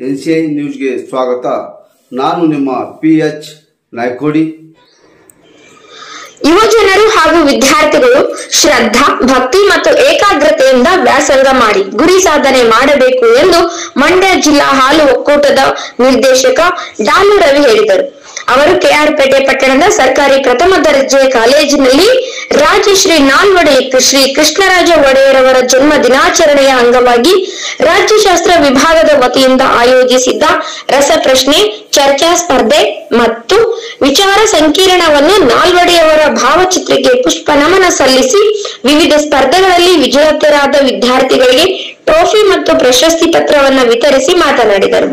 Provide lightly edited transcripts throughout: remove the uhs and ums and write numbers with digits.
NCI ನ್ಯೂಸ್ಗೆ ಸ್ವಾಗತ. ನಾನು ನಿಮ್ಮ PH ನಾಯ್ಕೋಡಿ. ಯುವಜನರು ಹಾಗೂ ವಿದ್ಯಾರ್ಥಿಗಳು ಶ್ರದ್ಧಾ, ಭಕ್ತಿ ಮತ್ತು ಏಕಾಗ್ರತೆಯಿಂದ ವ್ಯಾಸಂಗ ಮಾಡಿ ಗುರಿ ಸಾಧನೆ ಮಾಡಬೇಕು ಎಂದು ಮಂಡ್ಯ ಜಿಲ್ಲಾ ಹಾಲು ಒಕ್ಕೂಟದ ನಿರ್ದೇಶಕ ಡಾಲು ರವಿ ಹೇಳಿದರು. ಅವರು ಕೆಆರ್ಪೇಟೆ ಪಟ್ಟಣದ ಸರ್ಕಾರಿ ಪ್ರಥಮ ದರ್ಜೆ ಕಾಲೇಜಿನಲ್ಲಿ ರಾಜಶ್ರೀ ನಾಲ್ವಡಿ ಶ್ರೀ ಕೃಷ್ಣರಾಜ ಒಡೆಯರ್ ಅವರ ಜನ್ಮ ದಿನಾಚರಣೆಯ ಅಂಗವಾಗಿ ರಾಜ್ಯಶಾಸ್ತ್ರ ವಿಭಾಗದ ವತಿಯಿಂದ ಆಯೋಜಿಸಿದ್ದ ರಸಪ್ರಶ್ನೆ, ಚರ್ಚಾ ಸ್ಪರ್ಧೆ ಮತ್ತು ವಿಚಾರ ಸಂಕಿರಣವನ್ನು ನಾಲ್ವಡಿಯವರ ಭಾವಚಿತ್ರಕ್ಕೆ ಪುಷ್ಪ ನಮನ ಸಲ್ಲಿಸಿ ವಿವಿಧ ಸ್ಪರ್ಧೆಗಳಲ್ಲಿ ವಿಜೇತರಾದ ವಿದ್ಯಾರ್ಥಿಗಳಿಗೆ ಟ್ರೋಫಿ ಮತ್ತು ಪ್ರಶಸ್ತಿ ಪತ್ರವನ್ನು ವಿತರಿಸಿ ಮಾತನಾಡಿದರು.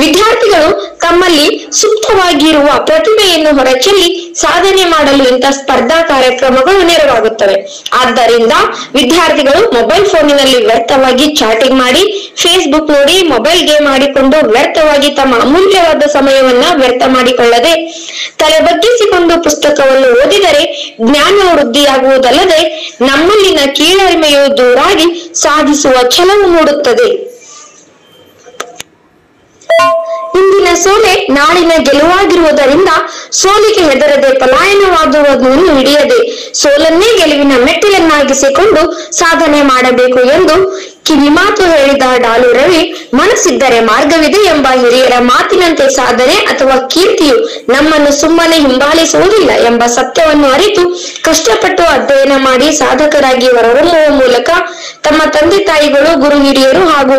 ವಿದ್ಯಾರ್ಥಿಗಳು ತಮ್ಮಲ್ಲಿ ಸುಪ್ತವಾಗಿರುವ ಪ್ರತಿಭೆಯನ್ನು ಹೊರಚೆಲ್ಲಿ ಸಾಧನೆ ಮಾಡಲು ಇಂತಹ ಸ್ಪರ್ಧಾ ಕಾರ್ಯಕ್ರಮಗಳು ನೆರವಾಗುತ್ತವೆ. ಆದ್ದರಿಂದ ವಿದ್ಯಾರ್ಥಿಗಳು ಮೊಬೈಲ್ ಫೋನಿನಲ್ಲಿ ವ್ಯರ್ಥವಾಗಿ ಚಾಟಿಂಗ್ ಮಾಡಿ, ಫೇಸ್ಬುಕ್ ನೋಡಿ, ಮೊಬೈಲ್ ಗೇಮ್ ಆಡಿಕೊಂಡು ವ್ಯರ್ಥವಾಗಿ ತಮ್ಮ ಅಮೂಲ್ಯವಾದ ಸಮಯವನ್ನ ವ್ಯರ್ಥ ಮಾಡಿಕೊಳ್ಳದೆ ತಲೆ ಬಗ್ಗಿಸಿಕೊಂಡು ಪುಸ್ತಕವನ್ನು ಓದಿದರೆ ಜ್ಞಾನ ವೃದ್ಧಿಯಾಗುವುದಲ್ಲದೆ ನಮ್ಮಲ್ಲಿನ ಕೀಳರಿಮೆಯು ದೂರಾಗಿ ಸಾಧಿಸುವ ಛಲವು ಮೂಡುತ್ತದೆ. ಇಂದಿನ ಸೋಲೆ ನಾಳಿನ ಗೆಲುವಾಗಿರುವುದರಿಂದ ಸೋಲಿಗೆ ಹೆದರದೆ ಪಲಾಯನವಾದುವುದನ್ನು ಹಿಡಿಯದೆ ಸೋಲನ್ನೇ ಗೆಲುವಿನ ಮೆಟ್ಟಿಲನ್ನಾಗಿಸಿಕೊಂಡು ಸಾಧನೆ ಮಾಡಬೇಕು ಎಂದು ಕಿವಿಮಾತು ಹೇಳಿದ ಡಾಲು ರವಿ, ಮನಸ್ಸಿದ್ದರೆ ಮಾರ್ಗವಿದೆ ಎಂಬ ಹಿರಿಯರ ಮಾತಿನಂತೆ ಸಾಧನೆ ಅಥವಾ ಕೀರ್ತಿಯು ನಮ್ಮನ್ನು ಸುಮ್ಮನೆ ಹಿಂಬಾಲಿಸುವುದಿಲ್ಲ ಎಂಬ ಸತ್ಯವನ್ನು ಅರಿತು ಕಷ್ಟಪಟ್ಟು ಅಧ್ಯಯನ ಮಾಡಿ ಸಾಧಕರಾಗಿ ಹೊರಹೊಮ್ಮುವ ಮೂಲಕ ತಮ್ಮ ತಂದೆ ತಾಯಿಗಳು, ಗುರು ಹಿರಿಯರು ಹಾಗೂ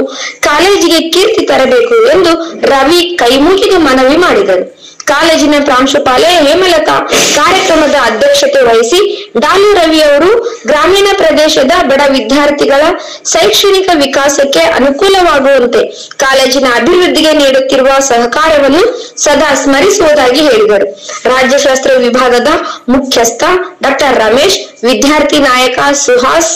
ಕಾಲೇಜಿಗೆ ಕೀರ್ತಿ ತರಬೇಕು ಎಂದು ರವಿ ಕೈಮುಗಿದು ಮನವಿ ಮಾಡಿದರು. ಕಾಲೇಜಿನ ಪ್ರಾಂಶುಪಾಲೆ ಹೇಮಲತಾ ಕಾರ್ಯಕ್ರಮದ ಅಧ್ಯಕ್ಷತೆ ವಹಿಸಿ ಡಾಲು ರವಿ ಅವರು ಗ್ರಾಮೀಣ ಪ್ರದೇಶದ ಬಡ ವಿದ್ಯಾರ್ಥಿಗಳ ಶೈಕ್ಷಣಿಕ ವಿಕಾಸಕ್ಕೆ ಅನುಕೂಲವಾಗುವಂತೆ ಕಾಲೇಜಿನ ಅಭಿವೃದ್ಧಿಗೆ ನೀಡುತ್ತಿರುವ ಸಹಕಾರವನ್ನು ಸದಾ ಸ್ಮರಿಸುವುದಾಗಿ ಹೇಳಿದರು. ರಾಜ್ಯಶಾಸ್ತ್ರ ವಿಭಾಗದ ಮುಖ್ಯಸ್ಥ ಡಾಕ್ಟರ್ ರಮೇಶ್, ವಿದ್ಯಾರ್ಥಿ ನಾಯಕ ಸುಹಾಸ್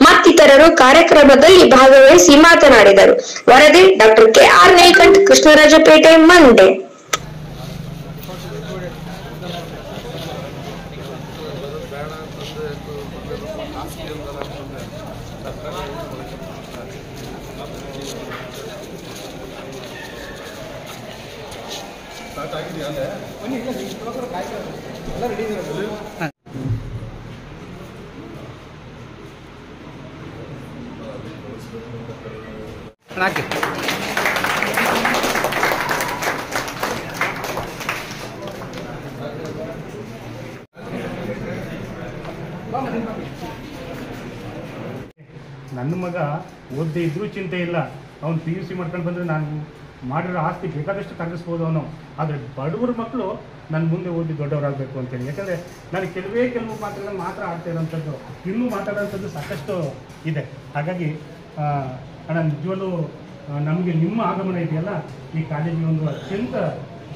ಮತ್ತಿತರರು ಕಾರ್ಯಕ್ರಮದಲ್ಲಿ ಭಾಗವಹಿಸಿ ಮಾತನಾಡಿದರು. ವರದಿ ಡಾಕ್ಟರ್ KR ನೈಕಂಠ್, ಕೃಷ್ಣರಾಜಪೇಟೆ, ಮಂಡ್ಯ. ನನ್ನ ಮಗ ಓದದೇ ಇದ್ರೂ ಚಿಂತೆ ಇಲ್ಲ, ಅವ್ನು PUC ಮಾಡ್ಕೊಂಡು ಬಂದರೆ ನಾನು ಮಾಡಿರೋ ಆಸ್ತಿ ಬೇಕಾದಷ್ಟು ಕರಗಿಸ್ಬೋದು ಅವನು. ಆದರೆ ಬಡವರ ಮಕ್ಕಳು ನನ್ನ ಮುಂದೆ ಓದಿ ದೊಡ್ಡವರಾಗಬೇಕು ಅಂತೇಳಿ. ಯಾಕಂದರೆ ನಾನು ಕೆಲವು ಮಾತುಗಳನ್ನ ಮಾತ್ರ ಆಡ್ತಾ ಇರೋಂಥದ್ದು, ಇನ್ನೂ ಮಾತಾಡೋಂಥದ್ದು ಸಾಕಷ್ಟು ಇದೆ. ಹಾಗಾಗಿ ಅಣ್ಣ, ನಿಜವಲ್ಲೂ ನಮಗೆ ನಿಮ್ಮ ಆಗಮನ ಇದೆಯಲ್ಲ ಈ ಕಾಲೇಜಿಗೆ ಒಂದು ಅತ್ಯಂತ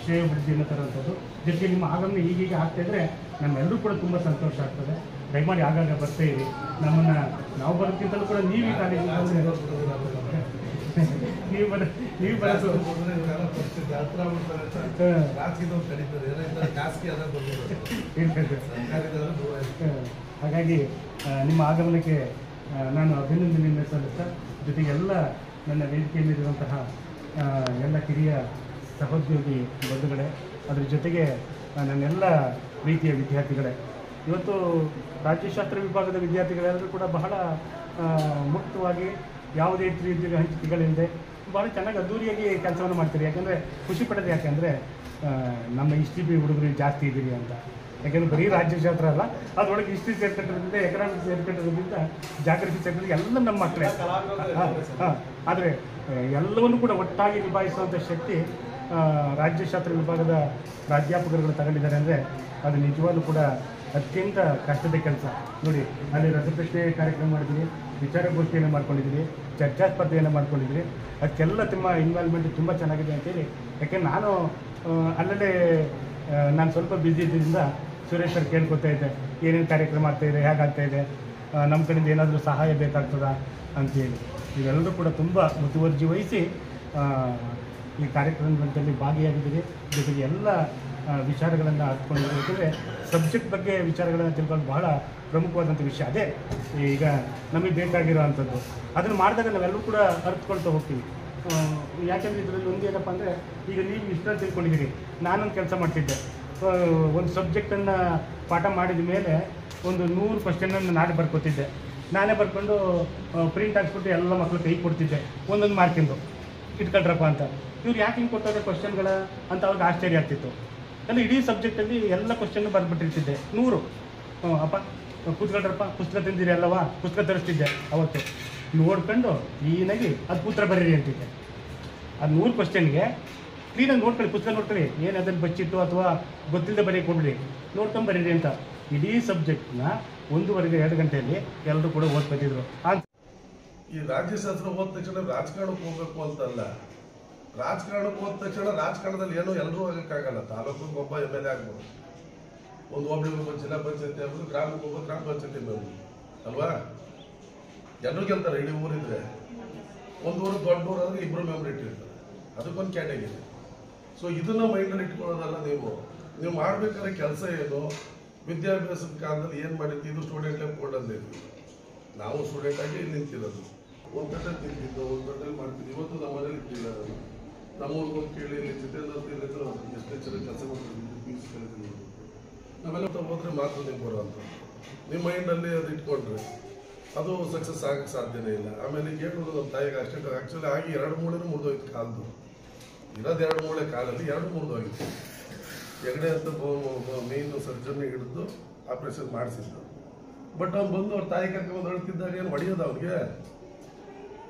ಶ್ರೇಯ ವೃದ್ಧಿಯನ್ನು ತರುವಂಥದ್ದು. ಜೊತೆಗೆ ನಿಮ್ಮ ಆಗಮನ ಈಗೀಗ ಆಗ್ತಾಯಿದ್ರೆ ನಮ್ಮೆಲ್ಲರೂ ಕೂಡ ತುಂಬ ಸಂತೋಷ ಆಗ್ತದೆ. ದಯಮಾಡಿ ಆಗಾಗ ಬರ್ತಾ ಇರಿ. ನಮ್ಮನ್ನು ನಾವು ಬರೋಕ್ಕಿಂತಲೂ ಕೂಡ ನೀವು ಈ ಕಾಲೇಜಿಗೆ ಬಂದರೆ ನೀವು ಬರೋದು ಹಾಗಾಗಿ ನಿಮ್ಮ ಆಗಮನಕ್ಕೆ ನಾನು ಅಭಿನಂದನೆಯನ್ನು ಸಲ್ಲಿಸ್ತಾ, ಜೊತೆಗೆ ಎಲ್ಲ ನನ್ನ ವೇದಿಕೆಯಲ್ಲಿರುವಂತಹ ಎಲ್ಲ ಕಿರಿಯ ಸಹೋದ್ಯೋಗಿ ಬಂಧುಗಳೇ, ಅದರ ಜೊತೆಗೆ ನನ್ನೆಲ್ಲ ರೀತಿಯ ವಿದ್ಯಾರ್ಥಿಗಳೇ, ಇವತ್ತು ರಾಜ್ಯಶಾಸ್ತ್ರ ವಿಭಾಗದ ವಿದ್ಯಾರ್ಥಿಗಳೆಲ್ಲರೂ ಕೂಡ ಬಹಳ ಮುಕ್ತವಾಗಿ ಯಾವುದೇ ರೀತಿಯ ಹಂಚಿಕೆಗಳಿಲ್ಲದೆ ಭಾಳ ಚೆನ್ನಾಗಿ ಅದ್ದೂರಿಯಾಗಿ ಕೆಲಸವನ್ನು ಮಾಡ್ತೀರಿ. ಯಾಕೆಂದರೆ ಖುಷಿ ಪಡೋದು ಯಾಕೆಂದರೆ ನಮ್ಮ HTB ಹುಡುಗರು ಜಾಸ್ತಿ ಇದ್ದೀರಿ ಅಂತ. ಯಾಕೆಂದರೆ ಬರೀ ರಾಜ್ಯಶಾಸ್ತ್ರ ಅಲ್ಲ, ಅದರೊಳಗೆ ಹಿಸ್ಟ್ರಿ ಸೇರ್ಕೊಂಡಿರೋದ್ರಿಂದ, ಎಕನಾಮಿಕ್ಸ್ ಸೇರ್ಕೊಂಡಿರೋದ್ರಿಂದ, ಜಾಗ್ರಫಿ ಸೇರ್ಕೊಂಡಿರೋದು ಎಲ್ಲ ನಮ್ಮ ಮಕ್ಕಳೇ. ಆದರೆ ಎಲ್ಲವನ್ನೂ ಕೂಡ ಒಟ್ಟಾಗಿ ನಿಭಾಯಿಸುವಂಥ ಶಕ್ತಿ ರಾಜ್ಯಶಾಸ್ತ್ರ ವಿಭಾಗದ ಪ್ರಾಧ್ಯಾಪಕರುಗಳು ತಗೊಂಡಿದ್ದಾರೆ. ಅಂದರೆ ಅದು ನಿಜವಾಗ್ಲೂ ಕೂಡ ಅತ್ಯಂತ ಕಷ್ಟದ ಕೆಲಸ. ನೋಡಿ, ಅಲ್ಲಿ ರಸಪ್ರಶ್ನೆ ಕಾರ್ಯಕ್ರಮ ಮಾಡಿದ್ವಿ, ವಿಚಾರಗೋಷ್ಠಿಯನ್ನು ಮಾಡ್ಕೊಂಡಿದ್ದೀವಿ, ಚರ್ಚಾ ಸ್ಪರ್ಧೆಯನ್ನು ಮಾಡ್ಕೊಂಡಿದ್ವಿ. ಅದಕ್ಕೆಲ್ಲ ತುಂಬ ಇನ್ವಾಲ್ವ್ಮೆಂಟ್ ತುಂಬ ಚೆನ್ನಾಗಿದೆ ಅಂತೇಳಿ. ಯಾಕೆಂದ್ರೆ ನಾನು ಅಲ್ಲೇ ನಾನು ಸ್ವಲ್ಪ ಬ್ಯುಸಿ ಇದ್ದರಿಂದ ಸುರೇಶ್ ಸರ್ ಕೇಳ್ಕೊತಾ ಇದ್ದೆ, ಏನೇನು ಕಾರ್ಯಕ್ರಮ ಆಗ್ತಾಯಿದೆ, ಹೇಗಾಗ್ತಾಯಿದೆ, ನಮ್ಮ ಕಡೆಯಿಂದ ಏನಾದರೂ ಸಹಾಯ ಬೇಕಾಗ್ತದಾ ಅಂತೇಳಿ. ಇವೆಲ್ಲರೂ ಕೂಡ ತುಂಬ ಮುತುವರ್ಜಿ ವಹಿಸಿ ಈ ಕಾರ್ಯಕ್ರಮದಲ್ಲಿ ಭಾಗಿಯಾಗಿದ್ದೀರಿ. ಜೊತೆಗೆ ಎಲ್ಲ ವಿಚಾರಗಳನ್ನು ಹತ್ಕೊಂಡಿದ್ದೀವಿ. ಯಾಕೆಂದರೆ ಸಬ್ಜೆಕ್ಟ್ ಬಗ್ಗೆ ವಿಚಾರಗಳನ್ನು ತಿಳ್ಕೊಂಡು ಬಹಳ ಪ್ರಮುಖವಾದಂಥ ವಿಷಯ ಅದೇ ಈಗ ನಮಗೆ ಬೇಕಾಗಿರೋ ಅಂಥದ್ದು. ಅದನ್ನು ಮಾಡಿದಾಗ ನಾವೆಲ್ಲರೂ ಕೂಡ ಅರ್ಥಕೊಳ್ತಾ ಹೋಗ್ತೀವಿ. ಯಾಕೆಂದರೆ ಇದರಲ್ಲಿ ಒಂದು ಏನಪ್ಪ ಅಂದರೆ, ಈಗ ನೀವು ಇಷ್ಟೊಂದು ತಿಳ್ಕೊಂಡಿದ್ದೀರಿ, ನಾನೊಂದು ಕೆಲಸ ಮಾಡ್ತಿದ್ದೆ. ಒಂದು ಸಬ್ಜೆಕ್ಟನ್ನು ಪಾಠ ಮಾಡಿದ ಮೇಲೆ ಒಂದು 100 ಕ್ವಶನನ್ನು ನಾನೇ ಬರ್ಕೊತಿದ್ದೆ. ನಾನೇ ಬರ್ಕೊಂಡು ಪ್ರಿಂಟ್ ಹಾಕ್ಸ್ಬಿಟ್ಟು ಎಲ್ಲ ಮಕ್ಕಳು ಕೈ ಕೊಡ್ತಿದ್ದೆ, ಒಂದೊಂದು ಮಾರ್ಕಿಂದು ಇಟ್ಕೊಳ್ರಪ್ಪ ಅಂತ. ಇವ್ರು ಯಾಕೆ ಹಿಂಗೆ ಕೊಡ್ತಾರೆ ಕ್ವಶನ್ಗಳ ಅಂತ ಅವ್ರಿಗೆ ಆಶ್ಚರ್ಯ ಆಗ್ತಿತ್ತು. ಅಂದರೆ ಇಡೀ ಸಬ್ಜೆಕ್ಟಲ್ಲಿ ಎಲ್ಲ ಕ್ವಶನ್ನು ಬರೆದ್ಬಿಟ್ಟಿರ್ತಿದ್ದೆ. 100 ಅಪ್ಪ ಕೂತ್ಕೊಳ್ರಪ್ಪ, ಪುಸ್ತಕ ತಂದಿರಿ ಅಲ್ಲವಾ, ಪುಸ್ತಕ ತರಿಸ್ತಿದ್ದೆ ಅವತ್ತು. ನೋಡ್ಕೊಂಡು ಕ್ಲೀನಾಗಿ ಅದು ಉತ್ತರ ಬರೀರಿ ಅಂತಿದ್ದೆ. ಅದು 100 ಕ್ವಶನ್ಗೆ ಕ್ಲೀನಾಗಿ ನೋಡ್ಕೊಳ್ಳಿ, ಪುಸ್ತಕ ನೋಡ್ಕೊಳ್ಳಿ, ಏನು ಅದನ್ನು ಬಚ್ಚಿಟ್ಟು ಅಥವಾ ಗೊತ್ತಿಲ್ಲದೆ ಬರೆಯೋಕೆ ಕೊಡ್ಬಿಡಿ, ನೋಡ್ಕೊಂಡು ಬರೀರಿ ಅಂತ. ಇಡೀ ಸಬ್ಜೆಕ್ಟ್ನ 1.5-2 ಗಂಟೆಯಲ್ಲಿ ಎಲ್ಲರೂ ಕೂಡ ಓದ್ಕೊತಿದ್ರು. ಈ ರಾಜ್ಯಶಾಸ್ತ್ರ ಓದ ತಕ್ಷಣ ರಾಜಕಾರಣಕ್ಕೆ ಹೋಗ್ಬೇಕು ಅಂತಲ್ಲ. ರಾಜಕಾರಣಕ್ಕೆ ಹೋದ ತಕ್ಷಣ ರಾಜಕಾರಣದಲ್ಲಿ ಏನೋ ಎಲ್ಲರೂ ಆಗಕ್ಕಾಗಲ್ಲ. ತಾಲೂಕಿಗೆ ಒಬ್ಬ MLA ಆಗ್ಬೋದು, ಒಂದು ಹೋಬಳಿಗೆ ಒಬ್ಬ ಜಿಲ್ಲಾ ಪಂಚಾಯತಿ ಆಗ್ಬೋದು, ಗ್ರಾಮಕ್ಕೆ ಒಬ್ಬ ಗ್ರಾಮ ಪಂಚಾಯತಿ ಆಗ್ಬೋದು ಅಲ್ವಾ. ಎಲ್ಲರೂ ಗೆಲ್ತಾರೆ. ಇಡೀ ಊರಿದ್ರೆ ಒಂದು ಊರು ದೊಡ್ಡ ಊರಾದ್ರೆ 2 ಮೆಂಬರ್ ಇಟ್ಟಿರ್ತಾರೆ, ಅದಕ್ಕೊಂದು ಕ್ಯಾಟಗರಿ. ಸೊ ಇದನ್ನ ಮೈಂಡಲ್ಲಿ ಇಟ್ಕೊಳ್ಳೋದಲ್ಲ. ನೀವು ಮಾಡ್ಬೇಕಾದ್ರೆ ಕೆಲಸ ಏನು, ವಿದ್ಯಾಭ್ಯಾಸದ ಕಾಲದಲ್ಲಿ ಏನು ಮಾಡಿದ್ದು, ಇದು ಸ್ಟೂಡೆಂಟ್ ಲೈಫ್ ಕೊಡೋದೇ. ನಾವು ಸ್ಟೂಡೆಂಟ್ ಆಗಿ ಇಲ್ಲಿ ನಿಂತಿರೋದು, ಒಂದು ಗಂಟೆಲಿ ತಿಂತಿದ್ದು, ಒಂದು ಗಂಟೆಲಿ ಮಾಡ್ತಿದ್ದು. ಇವತ್ತು ನಮ್ಮ ಮನೇಲಿ ಇಟ್ಟಿಲ್ಲ. ನಮ್ಮೂರಿಗೆ ಹೋಗಿ ಕೇಳಿ ಜಿತೇಂದ್ರ ಎಷ್ಟೇ ಚೆನ್ನಾಗಿ ಕೆಲಸ ಮಾಡ್ತಿದ್ದೀವಿ, PUC ಕಲಿತೀವಿ. ನಾವೆಲ್ಲ ಹೋದ್ರೆ ಮಾತ್ರ ನೀವು ಬರೋಂಥ. ನಿಮ್ಮ ಮೈಂಡಲ್ಲಿ ಅದು ಇಟ್ಕೊಂಡ್ರೆ ಅದು ಸಕ್ಸಸ್ ಆಗಕ್ಕೆ ಸಾಧ್ಯನೇ ಇಲ್ಲ. ಆಮೇಲೆ ಹೇಳೋದು ನಮ್ಮ ತಾಯಿಗೆ ಅಷ್ಟೇ. ಆ್ಯಕ್ಚುಲಿ ಆಗಿ 2 ಮೂಳೆನೂ ಮುರಿದೋಯ್ತು ಕಾಲದು. ಇರೋದು 2 ಮೂಳೆ ಕಾಲಲ್ಲಿ 2 ಮುರಿದೋಗಿತ್ತು. ಹೆಗಡೆ ಅಂತ ಮೇನ್ ಸರ್ಜನ್ ಹಿಡಿದು ಆಪರೇಷನ್ ಮಾಡಿಸಿದ್ದು. ಬಟ್ ಅವ್ನು ಬಂದು ಅವ್ರ ತಾಯಿ ಕರ್ಕೊಂಡು ಹೇಳ್ತಿದ್ದಾಗ ಏನು ಹೊಡೆಯೋದು ಅವ್ನಿಗೆ.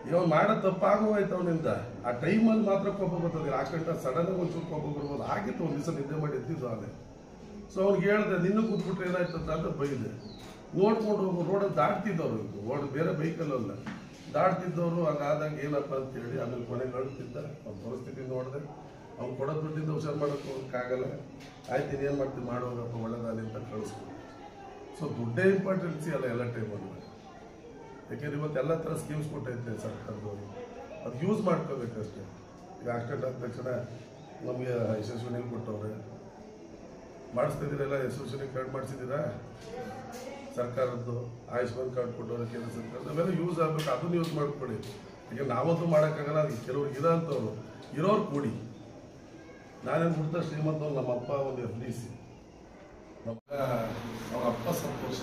ಇವ್ನು ಮಾಡೋ ತಪ್ಪಾಗೋಯ್ತು ಅವನಿಂದ. ಆ ಟೈಮಲ್ಲಿ ಮಾತ್ರ ಕೋಪ ಬರ್ತದೆ. ಆ ಗಂಟೆ ಸಡನ್ನಾಗಿ ಒಂಚೂರು ಕೋಪ ಬರ್ಬೋದು. ಆಗಿತ್ತು, ಒಂದು ದಿವಸ ನಿದ್ದೆ ಮಾಡಿ ಎದ್ದಿದ್ದು ಆಮೇಲೆ. ಸೊ ಅವ್ನಿಗೆ ಹೇಳ್ದೆ, ನಿನ್ನೂ ಕೂತ್ಬಿಟ್ರೆ ಏನಾಯ್ತು ಅಂತ ಬೈದೆ. ನೋಡ್ಕೊಂಡು ರೋಡಲ್ಲಿ ದಾಟ್ತಿದ್ದವ್ರು, ಬೇರೆ ಬೈಕಲ್ಲ ದಾಟ್ತಿದ್ದವರು. ಹಂಗಾದಾಗ ಏನಪ್ಪ ಅಂತೇಳಿ ಆಮೇಲೆ ಕೊನೆಗೆ ಅಳ್ತಿದ್ದ. ಅವ್ನ ಪರಿಸ್ಥಿತಿ ನೋಡಿದೆ. ಅವ್ನು ಕೊಡೋ ದುಡ್ಡಿಂದ ಹುಷಾರು ಮಾಡೋಕ್ಕೆ ಹೋಗೋಕ್ಕಾಗಲ್ಲ. ಆಯ್ತು, ಇನ್ನೇನು ಮಾಡ್ತೀವಿ, ಮಾಡೋಗಪ್ಪ ಒಳ್ಳೆದಾಗಲಿ ಅಂತ ಕಳಿಸ್ಬೋದು. ಸೊ ದುಡ್ಡೇ ಇಂಪಾರ್ಟೆನ್ಸಿ ಅಲ್ಲ ಎಲ್ಲ ಟೈಮಲ್ಲಿ. ಯಾಕೆಂದ್ರೆ ಇವತ್ತು ಎಲ್ಲ ಥರ ಸ್ಕೀಮ್ಸ್ ಕೊಟ್ಟೈತೆ ಸರ್ಕಾರದವರು, ಅದು ಯೂಸ್ ಮಾಡ್ಕೋಬೇಕಷ್ಟೇ. ಈಗ ಆಕ್ಸಿಡೆಂಟ್ ಆದ ತಕ್ಷಣ ನಮಗೆ ಯಶಸ್ವಿನಿ ಕೊಟ್ಟವ್ರೆ, ಮಾಡಿಸ್ತಿದ್ದೀರಲ್ಲ. ಯಶಸ್ವಿನಿ ಕಾರ್ಡ್ ಮಾಡಿಸಿದ್ದೀರಾ ಸರ್ಕಾರದ್ದು, ಆಯುಷ್ಮಾನ್ ಕಾರ್ಡ್ ಕೊಟ್ಟವ್ರೆ ಕೇಂದ್ರ ಸರ್ಕಾರ. ಅವೆಲ್ಲ ಯೂಸ್ ಆಗಬೇಕು, ಅದನ್ನು ಯೂಸ್ ಮಾಡ್ಕೊಳ್ಳಿ. ಈಗ ನಾವಂತೂ ಮಾಡೋಕ್ಕಾಗಲ್ಲ. ಕೆಲವ್ರಿಗೆ ಇರೋ ಅಂಥವ್ರು ಇರೋರು ಕೂಡಿ. ನಾನೇನು ಬಿಡ್ತಾ ಶ್ರೀಮಂತವ್ರು. ನಮ್ಮ ಅಪ್ಪ ಒಂದು FDC. ಅವ್ರ ಅಪ್ಪ ಸಂತೋಷ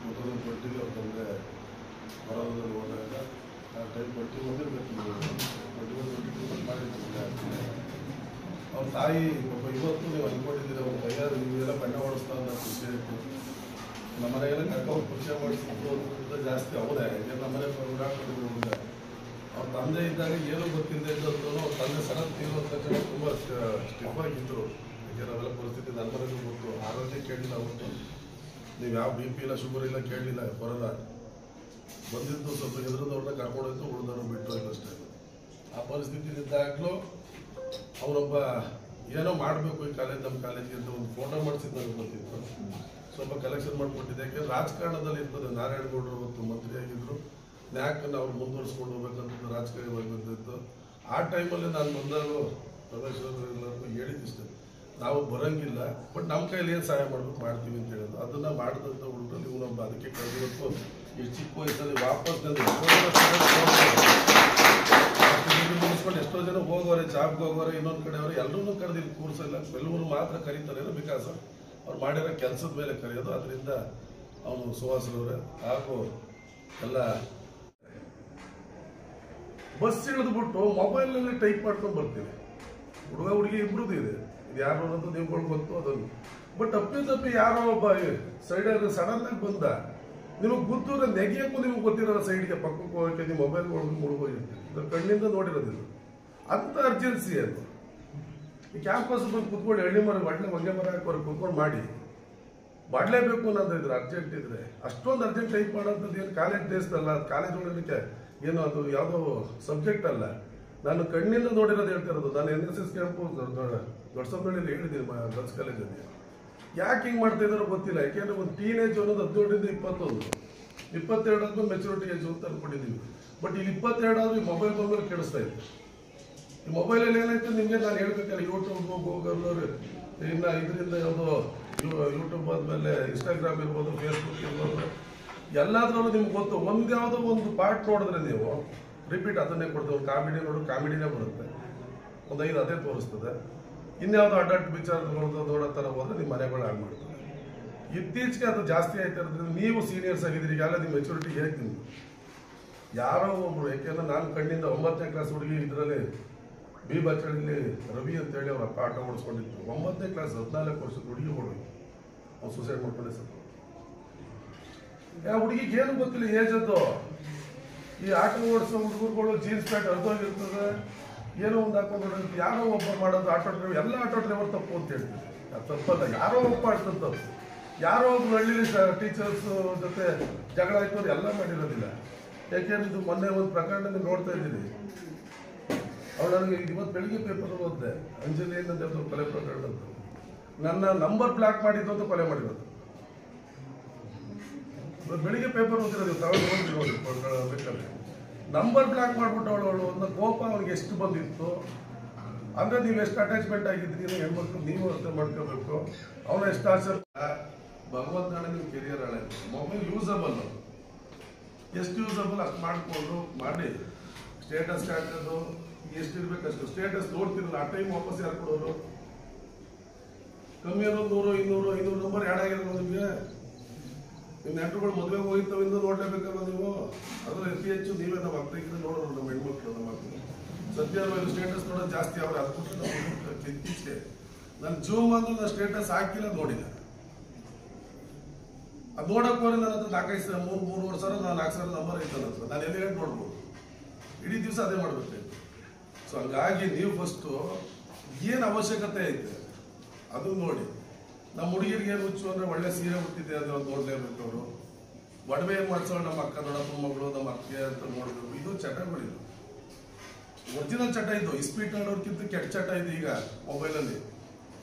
ಮೊದಲು ಕೊಟ್ಟಿದ್ದು. ಅವ್ರ ತಂದೆ ಹೊರದಲ್ಲಿ ಹೋದಾಗ ಆ ಟೈಮ್ ಕೊಟ್ಟು ಬಂದಿರಬೇಕು, ಮಾಡಿರ್ತೀನಿ. ಅವ್ರ ತಾಯಿ ಒಬ್ಬ ಇವತ್ತು ನೀವು ಅಂದ್ಕೊಂಡಿದ್ದೀರ ಅವ್ರ ಕೈಯಾರು ನೀವೆಲ್ಲ ಬಣ್ಣ ಓಡಿಸ್ತಾ ಅಂತ ಖುಷಿ ಆಯಿತು. ನಮ್ಮ ಮನೆಗೆಲ್ಲ ಕರ್ಕೊಂಡು ಖುಷಿ ಮಾಡಿಸಿದ್ದು ಜಾಸ್ತಿ ಅವರೇ. ನಮ್ಮ ಮನೆ ಓಡಾಡ್ಕೊಂಡಿದ್ರು ಹುಡುಗ. ಅವ್ರ ತಂದೆ ಇದ್ದಾಗ ಏನೂ ಗೊತ್ತಿಲ್ಲದೆ ಇದ್ದದ್ದು. ಅವ್ರ ತಂದೆ ಸಡನ್ ತೀರುವಂತ ಜನ ತುಂಬ ಸ್ಟಿಫ್ ಆಗಿದ್ರು. ಈಗ ನಾವೆಲ್ಲ ಪರಿಸ್ಥಿತಿ ನನ್ನ ಮನೆಗೂ ಗೊತ್ತು. ಆರೋಗ್ಯ ಕೇಳಲಿಲ್ಲ ಅವತ್ತು. ನೀವು ಯಾವ BP ಇಲ್ಲ, ಶುಗರ್ ಇಲ್ಲ ಕೇಳಲಿಲ್ಲ. ಕೊರೋನಾ ಬಂದಿದ್ದು ಸ್ವಲ್ಪ ಎದುರದವ್ರನ್ನ ಕರ್ಕೊಂಡೋಯ್ತು, ಉಳಿದವ್ರು ಬಿಟ್ಟು ಅಷ್ಟೇ. ಆ ಪರಿಸ್ಥಿತಿಲಿದ್ದಾಗಲೂ ಅವರೊಬ್ಬ ಏನೋ ಮಾಡಬೇಕು ಈ ಕಾಲೇಜ್, ನಮ್ಮ ಕಾಲೇಜ್ಗೆ ಅಂತ ಒಂದು ಫೋಟೋ ಮಾಡಿಸಿದ್ದು ನನಗೆ ಗೊತ್ತಿತ್ತು. ಸ್ವಲ್ಪ ಕಲೆಕ್ಷನ್ ಮಾಡಿಕೊಟ್ಟಿದ್ದೆ. ಯಾಕೆಂದ್ರೆ ರಾಜಕಾರಣದಲ್ಲಿ ಇರ್ತದೆ. ನಾರಾಯಣಗೌಡರು ಅವತ್ತು ಮಂತ್ರಿ ಆಗಿದ್ರು. ನ್ಯಾಕನ್ನು ಅವ್ರು ಮುಂದುವರಿಸ್ಕೊಂಡು ಹೋಗ್ಬೇಕಂತ ರಾಜಕಾರಣಿ ಬಂದಿತ್ತು. ಆ ಟೈಮಲ್ಲಿ ನಾನು ಬಂದಾಗ ರಮೇಶ್ ಎಲ್ಲರಿಗೂ ಹೇಳಿದ್ದಿಷ್ಟೇ, ನಾವು ಬರೋಂಗಿಲ್ಲ, ಬಟ್ ನಮ್ಮ ಕೈಯಲ್ಲಿ ಏನು ಸಹಾಯ ಮಾಡ್ಬೇಕು ಮಾಡ್ತೀವಿ ಅಂತ ಹೇಳೋದು. ಅದನ್ನು ಮಾಡಿದಂಥ ಹುಡುಗರು ಇವನೊಬ್ಬ. ಅದಕ್ಕೆ ಕಳೆದಿವತ್ತು ಇಷ್ಟು ಚಿಕ್ಕ ವಯಸ್ಸಲ್ಲಿ ವಾಪಸ್ ಮುಗಿಸ್ಕೊಂಡು ಎಷ್ಟೋ ಜನ ಹೋಗೋರೆ, ಜಾಬ್ಗೆ ಹೋಗೋರೆ, ಇನ್ನೊಂದು ಕಡೆ ಅವರು ಎಲ್ಲರೂ ಕರೆದಿಲ್ಲ ಕೂರ್ಸಲ್ಲ. ಎಲ್ಲರೂ ಮಾತ್ರ ಕರೀತಾರೆ ಬಿಕಾಸ್ ಅವ್ರು ಮಾಡಿರೋ ಕೆಲಸದ ಮೇಲೆ ಕರೆಯೋದು. ಅದರಿಂದ ಅವನು ಸುಹಾಸ್ರವ್ರೆ ಹಾಗೂ ಎಲ್ಲ ಬಸ್ ಇಳಿದ್ಬಿಟ್ಟು ಮೊಬೈಲ್ನಲ್ಲಿ ಟೈಪ್ ಮಾಡ್ಕೊಂಡು ಬರ್ತೀವಿ. ಹುಡುಗ ಹುಡುಗಿ ಇಬ್ಬರದ್ದು ಇದೆ. ಇದು ಯಾರು ಅನ್ನೋದು ನೀವುಗಳು ಗೊತ್ತು ಅದನ್ನು. ಬಟ್ ತಪ್ಪಿ ಯಾರೋ ಒಬ್ಬ ಸೈಡಲ್ಲಿ ಸಡನ್ ಆಗಿ ಬಂದ, ನಿಮಗೆ ಗೊತ್ತಿರೋ ನೆಗೆಯಕ್ಕೂ ನಿಮ್ಗೆ ಗೊತ್ತಿರೋ ಸೈಡ್ಗೆ ಪಕ್ಕಕ್ಕೆ ಹೋಗೋಕ್ಕೆ ನೀವು ಮೊಬೈಲ್ ಒಳಗೆ ಮುಳುಗೋಗಿರ್ತೀವಿ. ಇದ್ರ ಕಣ್ಣಿಂದ ನೋಡಿರೋದಿಲ್ಲ. ಅಂತ ಅರ್ಜೆನ್ಸಿ ಅದು. ಈ ಕ್ಯಾಂಪಸ್ ಬಂದು ಕುತ್ಕೊಂಡು ಎಳ್ಳಿ ಮರ ಒಳ್ಳೆ ಹೊಗೆ ಮರ ಹಾಕೋರು ಕುತ್ಕೊಂಡು ಮಾಡಲೇಬೇಕು ಅನ್ನೋದು ಇದ್ರೆ ಅರ್ಜೆಂಟ್ ಇದ್ರೆ. ಅಷ್ಟೊಂದು ಅರ್ಜೆಂಟ್ ಟೈಪ್ ಮಾಡೋಂಥದ್ದು ಏನು ಕಾಲೇಜ್ ಡೇಸ್ದಲ್ಲ. ಕಾಲೇಜ್ ಒಳಗಡೆ ಏನು ಅದು ಯಾವುದೋ ಸಬ್ಜೆಕ್ಟ್ ಅಲ್ಲ. ನಾನು ಕಣ್ಣಿಂದ ನೋಡಿರೋದು ಹೇಳ್ತಿರೋದು. ನಾನು NSS ಕ್ಯಾಂಪು ದೊಡ್ಡಸಂಬಳ್ಳಿಯಲ್ಲಿ ಹೇಳಿದ್ದೀನಿ ಗರ್ಲ್ಸ್ ಕಾಲೇಜಲ್ಲಿ. ಯಾಕೆ ಹಿಂಗೆ ಮಾಡ್ತಾ ಇದ್ದಾರೋ ಗೊತ್ತಿಲ್ಲ. ಯಾಕೆಂದ್ರೆ ಒಂದು ಟೀನೇಜ್ ಅನ್ನೋದು 18 ಇಂದ 21, 22 ಆದ್ಮೇಲೆ ಮೆಚುರಿಟಿ ಏಜ್ ಅಂತ ಅನ್ಕೊಂಡಿದ್ದೀವಿ. ಬಟ್ ಇಲ್ಲಿ 22 ಆದ್ರೂ ಈ ಮೊಬೈಲ್ ಬಂದ್ಮೇಲೆ ಕೆಡಿಸ್ತಾ ಇದೆ. ಈ ಮೊಬೈಲಲ್ಲಿ ಏನಾಯ್ತು ನಿಮಗೆ ನಾನು ಹೇಳ್ಬೇಕಲ್ಲ, ಯೂಟ್ಯೂಬ್ ಗೂಗಲ್ ಇನ್ನು ಇದರಿಂದ ಯಾವುದೋ ಯೂಟ್ಯೂಬ್ ಆದಮೇಲೆ ಇನ್ಸ್ಟಾಗ್ರಾಮ್ ಇರ್ಬೋದು, ಫೇಸ್ಬುಕ್ ಇರ್ಬೋದು, ಎಲ್ಲಾದ್ರೂ ನಿಮ್ಗೆ ಗೊತ್ತು. ಒಂದು ಯಾವುದೋ ಒಂದು ಪಾರ್ಟ್ ನೋಡಿದ್ರೆ ನೀವು ರಿಪೀಟ್ ಅದನ್ನೇ ಕೊಡ್ತದೆ. ಒಂದು ಕಾಮಿಡಿ ನೋಡು ಕಾಮಿಡಿನೇ ಬರುತ್ತೆ, ಒಂದು 5 ಅದೇ ತೋರಿಸ್ತದೆ. ಇನ್ಯಾವುದೋ ಅಡಲ್ಟ್ ವಿಚಾರಗಳು ನೋಡೋ ಥರ ಹೋದ್ರೆ ನಿಮ್ಮ ಮನೆಗಳು ಹಾಳು ಮಾಡ್ತದೆ. ಇತ್ತೀಚೆಗೆ ಅದು ಜಾಸ್ತಿ ಆಯ್ತಾ ಇರೋದ್ರಿಂದ ನೀವು ಸೀನಿಯರ್ಸ್ ಆಗಿದ್ದೀರಿ, ಈಗಾಗಲೇ ನಿಮ್ಮ ಮೆಚುರಿಟಿ ಹೇಳ್ತೀನಿ. ಯಾರೋ ಒಬ್ರು, ಯಾಕೆಂದ್ರೆ ನಾನು ಕಣ್ಣಿಂದ 9ನೇ ಕ್ಲಾಸ್ ಹುಡುಗಿ ಇದರಲ್ಲಿ ಬಿ ಬಚ್ಚಳ್ಳಿ ರವಿ ಅಂತೇಳಿ ಅವ್ರ ಅಪ್ಪ ಆಟ ಓಡಿಸ್ಕೊಂಡಿತ್ತು. 9ನೇ ಕ್ಲಾಸ್ 14 ವರ್ಷದ ಹುಡುಗಿ ಹುಡುಗಿ ಅವ್ನು ಸೂಸೈಡ್ ಮಾಡ್ಕೊಂಡೆ ಸತ್ತು. ಯಾವ ಹುಡುಗಿಗೆ ಏನು ಗೊತ್ತಿಲ್ಲ ಏಜದ್ದು. ಈ ಆಟ ಓಡಿಸೋ ಹುಡುಗರುಗಳು ಜೀನ್ಸ್ ಪ್ಯಾಂಟ್ ಅರ್ಧೋಗಿರ್ತದೆ, ಏನೋ ಒಂದು ಹಾಕೊಂಡು ಯಾರೋ ಒಬ್ಬ ಮಾಡೋದು ಆಟೋ ಡ್ರೈವರ್, ಎಲ್ಲ ಆಟೋ ಡ್ರೈವರ್ ತಪ್ಪು ಅಂತ ಹೇಳ್ತೀವಿ. ಅದು ತಪ್ಪಲ್ಲ, ಯಾರೋ ಒಬ್ಬ ಮಾಡ್ತಂತ, ಯಾರೋ ಒಬ್ಬ ಹಳ್ಳಿಲಿ ಟೀಚರ್ಸ್ ಜೊತೆ ಜಗಳ ಆಯ್ತು ಎಲ್ಲ ಮಾಡಿರೋದಿಲ್ಲ. ಯಾಕೆಂದ್ರೆ ಇದು ಮೊನ್ನೆ ಒಂದು ಪ್ರಕರಣ ನೋಡ್ತಾ ಇದ್ದೀನಿ. ಅವಳು ನನಗೆ ಇವತ್ತು ಬೆಳಿಗ್ಗೆ ಪೇಪರ್ ಓದಿದೆ, ಅಂಜಲಿ ಅಂತ ಕೊಲೆ ಪ್ರಕರಣ ಅಂತ. ನನ್ನ ನಂಬರ್ ಬ್ಲಾಕ್ ಮಾಡಿದ್ದು ಅಂತ ಕೊಲೆ ಮಾಡಿರೋದು. ಇವತ್ತು ಬೆಳಿಗ್ಗೆ ಪೇಪರ್ ಓದಿರೋದು ತಗೊಂಡು ಬೇಕಾದ್ರೆ ನಂಬರ್ ಬ್ಲಾಕ್ ಮಾಡ್ಬಿಟ್ಟು ಅವಳು ಒಂದು ಕೋಪ ಅವ್ನಿಗೆ ಎಷ್ಟು ಬಂದಿತ್ತು ಅಂದ್ರೆ ನೀವು ಎಷ್ಟು ಅಟ್ಯಾಚ್ಮೆಂಟ್ ಆಗಿದ್ದೀರಿ ಹೆಣ್ಮಕ್ಳು ನೀವು ಅರ್ಥ ಮಾಡ್ಕೋಬೇಕು. ಅವನ ಎಷ್ಟು ಆಸೆ ಭಗವಂತನ ನಿಮ್ಮ ಕೆರಿಯರ್ ಹಳೆ. ಮೊಬೈಲ್ ಯೂಸಬಲ್, ಎಷ್ಟು ಯೂಸಬಲ್ ಅಷ್ಟು ಮಾಡಿಕೊಂಡು ಮಾಡಿ ಸ್ಟೇಟಸ್ ಹಾಕೋದು ಎಷ್ಟು ಇರ್ಬೇಕು ಅಷ್ಟು. ಸ್ಟೇಟಸ್ ನೋಡ್ತಿರಲ್ಲ, ಆ ಟೈಮ್ ವಾಪಸ್ ಯಾರು ಕೊಡೋರು? ಕಮ್ಮಿ ಅನ್ನೋದು 100, 200, 500 ನಂಬರ್ ಆ್ಯಡ್ ಆಗಿರೋದು ನಿಮಗೆ. ನಿಮ್ಮ ನೆಂಟರುಗಳು ಮದುವೆಗೆ ಹೋಗಿರ್ತಾವೆ, ಇನ್ನೂ ನೋಡ್ಲೇಬೇಕಲ್ಲ ನೀವು. ಅದ್ರ ಅತಿ ಹೆಚ್ಚು ನೀವೇ ನಮ್ಮ ಮಕ್ಕಳಿಗೆ ನೋಡೋರು, ನಮ್ಮ ಹೆಣ್ಮಕ್ಳು, ನಮ್ಮ ಮಕ್ಕಳು. ಸದ್ಯ ಸ್ಟೇಟಸ್ ನೋಡೋದು ಜಾಸ್ತಿ ಅವ್ರು. ಅದಕ್ಕೆ ಇತ್ತೀಚೆಗೆ ನನ್ನ ಜೀವಮಾನದಲ್ಲಿ ನಾನು ಸ್ಟೇಟಸ್ ಹಾಕಿಲ್ಲ, ನೋಡಿದೆ. ಅದು ನೋಡಕ್ ಹೋದ್ರೆ ನನ್ನ ಹತ್ರ 4-5 ಸಾವಿರ 4,000 ನಂಬರ್ ಐತೆ ನನ್ನ ಹತ್ರ. ನಾನು ಎಲ್ಲಿ ಹೇಳಿ ನೋಡ್ಬೋದು, ಇಡೀ ದಿವಸ ಅದೇ ಮಾಡ್ಬೇಕಾಯ್ತು. ಸೊ ಹಂಗಾಗಿ ನೀವು ಫಸ್ಟು ಏನು ಅವಶ್ಯಕತೆ ಐತೆ ಅದು ನೋಡಿ. ನಮ್ಮ ಹುಡುಗಿರಿಗೆ ಏನು ಹುಚ್ಚು ಅಂದ್ರೆ ಒಳ್ಳೆ ಸೀರೆ ಹುಟ್ಟಿದೆ ಅಂದ್ರೆ ಒಂದು ನೋಡ್ಲೇಬೇಕು. ಅವರು ಒಡವೆ ಮಾಡ್ಸೋಳು, ನಮ್ಮ ಅಕ್ಕ ದೊಡ್ಡಪ್ಪ ಮಗಳು, ನಮ್ಮ ಅಕ್ಕೆ ಅಂತ ನೋಡ್ಬೇಕು. ಇದು ಚಟಗಳಿದು, ಒರಿಜಿನಲ್ ಚಟ ಇದು. ಇಸ್ಪೀಟ್ ಆಡೋರ್ಕಿಂತ ಕೆಟ್ಟ ಚಟ ಇದೆ ಈಗ ಮೊಬೈಲಲ್ಲಿ.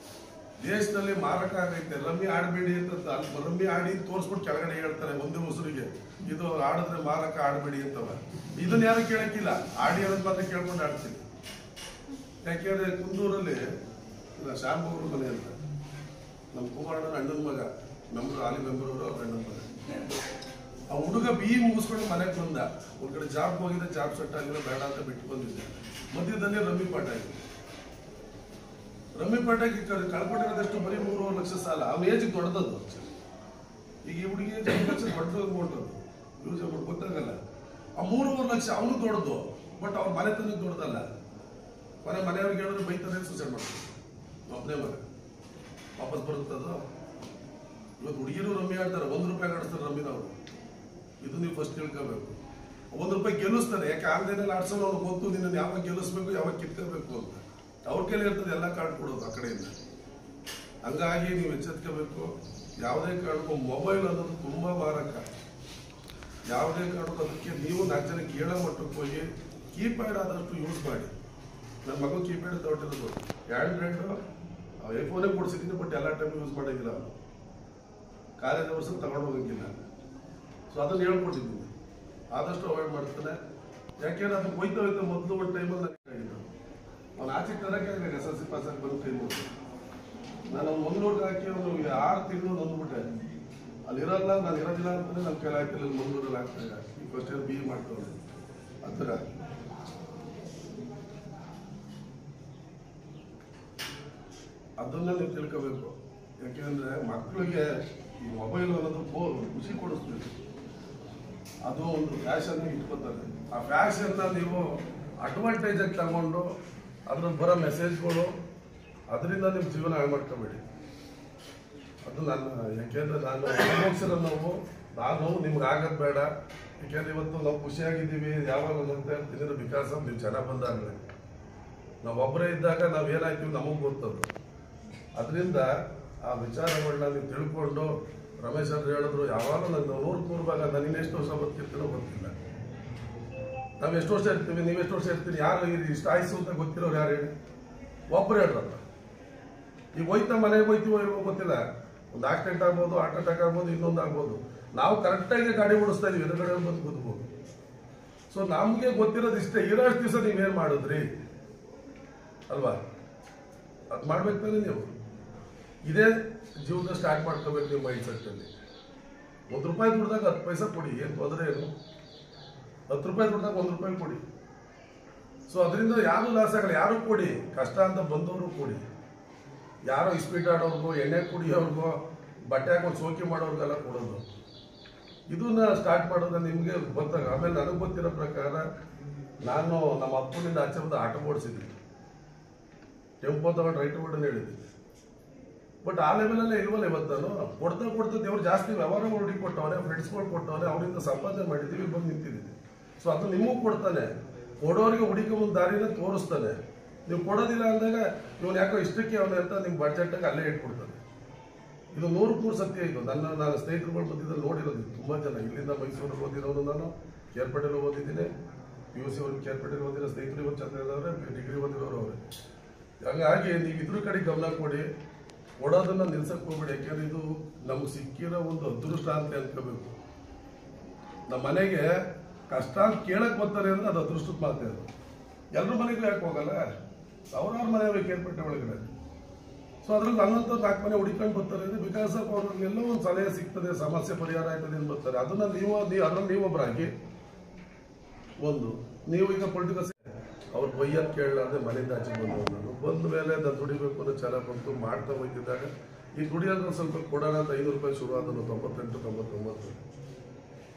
ದೇಶದಲ್ಲಿ ಮಾರಕ ಆಗೈತೆ. ರಮ್ಮಿ ಆಡಬೇಡಿ ಅಂತ, ರಮ್ಮಿ ಆಡಿ ತೋರಿಸ್ಬಿಟ್ಟು ಕೆಳಗಡೆ ಹೇಳ್ತಾರೆ ಒಂದೇ ಉಸಿರಿಗೆ, ಇದು ಆಡಿದ್ರೆ ಮಾರಕ ಆಡಬೇಡಿ ಅಂತವ. ಇದನ್ನ ಯಾರು ಕೇಳಕ್ಕಿಲ್ಲ, ಆಡಿ ಅನ್ನೋದು ಮಾತ್ರ ಕೇಳ್ಕೊಂಡು ಆಡ್ತೀವಿ. ಯಾಕೆಂದ್ರೆ ಕುಂದೂರಲ್ಲಿ ಶಾಂಭವ್ರ ಮನೆ ಅಂತ, ನಮ್ಮ ಕುಮಾರಣ್ಣನ ಅಣ್ಣನ ಮಗ, ಮೆಂಬರ್ ಹಾಲಿ ಮೆಂಬರ್ ಅವರು ಅವ್ರ ಅಣ್ಣನ ಮಗ. ಆ ಹುಡುಗ BE ಮುಗಿಸ್ಕೊಂಡು ಮನೆಗೆ ಬಂದ. ಒಂದ್ ಕಡೆ ಜಾಬ್ ಹೋಗಿದ್ದೆ, ಜಾಬ್ ಸೆಟ್ ಆಗಿಲ್ಲ, ಬೇಡ ಅಂತ ಬಿಟ್ಟು ಬಂದಿದ್ದೆ. ಮಧ್ಯದಲ್ಲಿ ರಮ್ಮಿ ಪಾಠ ಆಗಿದೆ. ರಮ್ಮಿ ಪಾಠಕ್ಕೆ ಕಳ್ಕೊಂಡಿರೋದಷ್ಟು ಬರೀ 3-4 ಲಕ್ಷ ಸಾಲ. ಅವ್ನ ಏಜಿಗೆ ದೊಡ್ಡದದು. ಈಗ ಈ ಹುಡುಗಿ 2 ಲಕ್ಷ ದೊಡ್ಡದು ಯೂಸ್ ಮಾಡಿ ಗೊತ್ತಾಗಲ್ಲ. ಆ 3-4 ಲಕ್ಷ ಅವನು ದೊಡ್ಡದು, ಬಟ್ ಅವ್ರ ಮನೆ ತನಕ ದೊಡ್ಡದಲ್ಲ. ಮನೆಯವ್ರಿಗೆ ಹೇಳಿದ್ರೆ ಬೈತಾರೆ, ಸೂಸೈಡ್ ಮಾಡ್ತಾರೆ. ಒಬ್ಬನೇ ಮಗ ವಾಪಸ್ ಬರುತ್ತದು. ಇವತ್ತು ಹುಡುಗಿರು ರಮ್ಮಿ ಆಡ್ತಾರೆ, 1 ರೂಪಾಯಿ ಆಡಿಸ್ತಾರೆ ರಮ್ಮಿನವರು. ಇದು ನೀವು ಫಸ್ಟ್ ತಿಳ್ಕೋಬೇಕು. 1 ರೂಪಾಯಿ ಗೆಲ್ಲಿಸ್ತಾರೆ. ಯಾಕೆ ಆನ್ಲೈನಲ್ಲಿ ಆಡ್ಸೋದು ಅವ್ರಿಗೆ ಗೊತ್ತು, ನಿನ್ನ ಯಾವಾಗ ಗೆಲ್ಲಿಸ್ಬೇಕು, ಯಾವಾಗ ಕಿತ್ಕೋಬೇಕು ಅಂತ. ಅವ್ರ ಕೈಲಿ ಇರ್ತದೆ ಎಲ್ಲ ಕಾರ್ಡ್ ಕೊಡೋದು ಆ ಕಡೆಯಿಂದ. ಹಂಗಾಗಿ ನೀವು ಎಚ್ಚೆತ್ಕೋಬೇಕು. ಯಾವುದೇ ಕಾರಣಕ್ಕೂ ಮೊಬೈಲ್ ಅನ್ನೋದು ತುಂಬಾ ಮಾರಕ. ಯಾವುದೇ ಕಾರಣಕ್ಕೂ ಅದಕ್ಕೆ ನೀವು 4 ಜನಕ್ಕೆ ಹೇಳೋ ಮಟ್ಟಕ್ಕೆ ಹೋಗಿ ಕೀಪ್ಯಾಡ್ ಆದಷ್ಟು ಯೂಸ್ ಮಾಡಿ. ನನ್ನ ಮಗು ಕೀಪ್ಯಾಡ್ ತಗೊಟ್ಟಿರೋದು, ಆ್ಯಂಡ್ರಾಯ್ಡು ಐಫೋನೇ ಕೊಡ್ಸಿದ್ದೀನಿ, ಬಟ್ ಎಲ್ಲ ಟೈಮ್ ಯೂಸ್ ಮಾಡೋಂಗಿಲ್ಲ. ಅವನು ಕಾಲೇಜ್ ಅವರ್ಸಲ್ಲಿ ತಗೊಂಡು ಹೋಗಂಗಿಲ್ಲ. ಸೊ ಅದನ್ನು ಹೇಳ್ಕೊಟ್ಟಿದ್ದೀನಿ, ಆದಷ್ಟು ಅವಾಯ್ಡ್ ಮಾಡ್ತಾನೆ. ಯಾಕೆಂದ್ರೆ ಅದು ಹೋಯ್ತಾ ಮೊದಲು ಒಂದು ಟೈಮಲ್ಲಿ ನನಗೆ ಅವ್ನು ಆಚೆ ತರಕ್ಕೆ SSLC ಪಾಸ್ ಆಗಿ ಬಂದು ಟೈಮು ನಾನು ಅವ್ನು ಮಂಗ್ಳೂರ್ಗೆ ಹಾಕಿ ಅವನು 6 ತಿಂಗಳು ನೊಂದ್ಬಿಟ್ಟೆ. ಅಲ್ಲಿರಲ್ಲ, ನಾನು ಇರೋದಿಲ್ಲ ಅಂತಲೇ ನಮ್ಮ ಕೈಲಿ ಆಗ್ತಿಲ್ಲ. ಮಂಗ್ಳೂರಲ್ಲಿ ಆಗ್ತಾಯಿಲ್ಲ. ಈ ಫಸ್ಟ್ ಇಯರ್ BE ಮಾಡ್ಕೊಂಡು ಆ ಥರ. ಅದನ್ನ ನೀವು ತಿಳ್ಕೋಬೇಕು. ಯಾಕೆಂದ್ರೆ ಮಕ್ಕಳಿಗೆ ಈ ಮೊಬೈಲ್ ಅನ್ನೋದು ಖುಷಿ ಕೊಡಿಸ್ಬೇಕು. ಅದು ಒಂದು ಫ್ಯಾಷನ್ ಇಟ್ಕೋತಾರೆ. ಆ ಫ್ಯಾಷನ್ನ ನೀವು ಅಡ್ವಾಂಟೇಜ್ ಆಗಿ ತಗೊಂಡು ಅದ್ರಲ್ಲಿ ಬರೋ ಮೆಸೇಜ್ಗಳು ಅದರಿಂದ ನಿಮ್ಮ ಜೀವನ ಹಾಳು ಮಾಡ್ಕೋಬೇಡಿ. ಅದು ನನ್ನ, ಯಾಕೆಂದ್ರೆ ನಾನು ಅನುಭವಿಸಿರೋ ನಾನು ನಿಮ್ಗೆ ಆಗೋದು ಬೇಡ. ಯಾಕೆಂದ್ರೆ ಇವತ್ತು ನಾವು ಖುಷಿಯಾಗಿದ್ದೀವಿ ಯಾವಾಗ ಅಂತ ಹೇಳ್ತೀನಿ, ಬಿಕಾಸ್ ಆಫ್ ನೀವು ಜನ ಬಂದಾಗಲೇ. ನಾವು ಒಬ್ಬರೇ ಇದ್ದಾಗ ನಾವು ಏನಾಗ್ತೀವಿ ನಮಗೆ ಗೊತ್ತದು. ಅದರಿಂದ ಆ ವಿಚಾರಗಳನ್ನ ನೀವು ತಿಳ್ಕೊಂಡು, ರಮೇಶ್ ಅವರು ಹೇಳಿದ್ರು ಯಾವಾಗ ನಾನು 100 ಭಾಗ ನಾನು ಎಷ್ಟು ವರ್ಷ ಬದುಕಿರ್ತೀನೋ ಗೊತ್ತಿಲ್ಲ. ನಾವು ಎಷ್ಟು ವರ್ಷ ಇರ್ತೀವಿ, ನೀವು ಎಷ್ಟು ವರ್ಷ ಇರ್ತೀವಿ, ಯಾರು ಇಷ್ಟ ಆಯ್ಸು ಅಂತ ಗೊತ್ತಿರೋರು ಯಾರು ಹೇಳಿ? ಒಬ್ಬರು ಹೇಳ್ರಲ್ಲ. ಈಗ ಹೋಯ್ತಾ ಮನೆಗೆ ಹೋಯ್ತೀವೋ ಇಲ್ವೋ ಗೊತ್ತಿಲ್ಲ. ಒಂದು ಆಕ್ಸಿಡೆಂಟ್ ಆಗ್ಬೋದು, ಹಾರ್ಟ್ ಅಟ್ಯಾಕ್ ಆಗ್ಬೋದು, ಇನ್ನೊಂದು ಆಗ್ಬೋದು. ನಾವು ಕರೆಕ್ಟಾಗಿ ಗಾಡಿ ಓಡಿಸ್ತಾ ಇದೀವಿ, ಎದುರುಗಡೆ ಬಂದು ಗೊತ್ಬೋದು. ಸೊ ನಮಗೆ ಗೊತ್ತಿರೋದು ಇಷ್ಟೇ. ಇರೋಷ್ಟು ದಿವಸ ನೀವೇನು ಮಾಡಿದ್ರಿ ಅಲ್ವಾ? ಅದು ಮಾಡ್ಬೇಕು ತಾನೆ ನೀವು. ಇದೇ ಜೀವನ ಸ್ಟಾರ್ಟ್ ಮಾಡ್ಕೋಬೇಕು ನೀವು ಮೈಂಡ್ ಸೆಟ್ಟಲ್ಲಿ. 1 ರೂಪಾಯಿ ದುಡ್ದಾಗ 10 ಪೈಸೆ ಕೊಡಿ, ಏನು ತೊಂದರೆ ಏನು? 10 ರೂಪಾಯಿ ದುಡ್ದಾಗ 1 ರೂಪಾಯಿ ಕೊಡಿ. ಸೊ ಅದರಿಂದ ಯಾರು ಲಾಸ್ ಆಗಲ್ಲ. ಯಾರು ಕೊಡಿ, ಕಷ್ಟ ಅಂತ ಬಂದವರು ಕೊಡಿ. ಯಾರೋ ಇಸ್ಪೀಟ್ ಆಡೋರ್ಗೋ, ಎಣ್ಣೆ ಕುಡಿಯೋರ್ಗೋ, ಬಟ್ಟೆ ಹಾಕೊಂಡು ಸೋಕಿ ಮಾಡೋರ್ಗೆಲ್ಲ ಕೊಡೋದು. ಇದನ್ನ ಸ್ಟಾರ್ಟ್ ಮಾಡೋದು ನಿಮಗೆ ಗೊತ್ತಾಗ. ಆಮೇಲೆ ನನಗೆ ಗೊತ್ತಿರೋ ಪ್ರಕಾರ ನಾನು ನಮ್ಮ ಅಪ್ಪನಿಂದ ಆಚೆ ಬಂದು ಆಟೋ ಓಡಿಸಿದ್ದೀನಿ, ಟೆಂಪೋ ತಗೊಂಡು ರೈಟ್ ರೋಡನ್ನು ಹೇಳಿದ್ದೀನಿ. ಬಟ್ ಆ ಲೆವೆಲಲ್ಲೇ ಇಲ್ವಲ್ಲ ಇವತ್ತು. ನಾನು ಕೊಡ್ತಾ ದೇವ್ರು ಜಾಸ್ತಿ ವ್ಯವಹಾರ ಹುಡುಗಿ ಕೊಟ್ಟವನೆ, ಫ್ರೆಂಡ್ಸ್ಗಳು ಕೊಟ್ಟವನೆ, ಅವರಿಂದ ಸಂಪಾದನೆ ಮಾಡಿದ್ದೀವಿ, ಬಂದು ನಿಂತಿದ್ದೀವಿ. ಸೊ ಅದು ನಿಮಗೂ ಕೊಡ್ತಾನೆ, ಕೊಡೋರಿಗೆ ಹುಡುಕಿ ಮುಂದೆ ದಾರಿನ ತೋರಿಸ್ತಾನೆ. ನೀವು ಕೊಡೋದಿಲ್ಲ ಅಂದಾಗ ಇವನು ಯಾಕೋ ಇಷ್ಟಕ್ಕೆ ಅವನೇ ಅಂತ ನಿಮ್ಮ ಬಡ್ಜೆಟ್ಟಾಗಿ ಅಲ್ಲೇ ಇಟ್ಕೊಡ್ತಾನೆ. ಇದು 100% ಸತ್ಯ. ಇದು ನಾನು ಸ್ನೇಹಿತರುಗಳು ಬಂದಿದ್ದಲ್ಲಿ ನೋಡಿರೋದು. ತುಂಬ ಜನ ಇಲ್ಲಿಂದ ಮೈಸೂರಿಗೆ ಓದಿರೋನು, ನಾನು ಕೇರ್ಪೇಟೆಯಲ್ಲಿ ಓದಿದ್ದೀನಿ, PUC ಅವ್ರಿಗೆ ಕೇರ್ಪೇಟೆಯಲ್ಲಿ ಓದಿರೋ ಸ್ನೇಹಿತರು ಇವತ್ತು ಚಂದ್ರದವ್ರೆ, ಡಿಗ್ರಿ ಓದಿರೋರು ಅವರೇ. ಹಾಗಾಗಿ ನೀವು ಇದ್ರ ಕಡೆ ಗಮನ ಕೊಡಿ, ಕೊಡೋದನ್ನ ನಿಲ್ಸಕ್ಕೆ ಹೋಗ್ಬೇಡಿ. ಯಾಕೆಂದ್ರೆ ಇದು ನಮ್ಗೆ ಸಿಕ್ಕಿರೋ ಒಂದು ಅದೃಷ್ಟ ಅಂತ ಅನ್ಕೋಬೇಕು. ನಮ್ಮ ಮನೆಗೆ ಕಷ್ಟ ಅಂತ ಕೇಳಕ್ ಬರ್ತಾರೆ ಅಂದ್ರೆ ಅದು ಅದೃಷ್ಟದ ಮಾತೇ. ಅದು ಎಲ್ಲರ ಮನೆಗೂ ಯಾಕೆ ಹೋಗಲ್ಲ, ಅವ್ರವ್ರ ಮನೆ ಕೇರ್ಪೇಟೆ ಒಳಗಡೆ. ಸೊ ಅದ್ರಲ್ಲಿ ನನ್ನಂತ 4 ಮನೆ ಹುಡುಕೊಂಡು ಬರ್ತಾರೆ ಅಂದ್ರೆ ಬಿಕಾಸ್ ಆಫ್ ಅವ್ರಿಗೆಲ್ಲೋ ಒಂದು ಸಲಹೆ ಸಿಗ್ತದೆ, ಸಮಸ್ಯೆ ಪರಿಹಾರ ಆಯ್ತದೆ ಅಂತ ಬರ್ತಾರೆ. ಅದನ್ನ ಅದ್ರಲ್ಲಿ ನೀವೊಬ್ಬರಾಗಿ ಒಂದು ನೀವು ಈಗ ಪೊಲಿಟಿಕಲ್ ಅವ್ರು ಬೈಯನ್ ಕೇಳಲಾರ್ದೆ ಮನೆಯಿಂದ ಆಚೆ ಬಂದವರು. ನಾನು ಬಂದ ಮೇಲೆ ನಾನು ದುಡಿಬೇಕು ಅನ್ನೋ ಛಲ ಬಂತು, ಮಾಡ್ತಾ ಹೋಗ್ತಿದ್ದಾಗ ಈ ದುಡಿಯೋದ್ರೆ ಸ್ವಲ್ಪ ಕೊಡೋಣ ಅಂತ 500 ರೂಪಾಯಿ ಶುರು ಆದನು, 98, 99.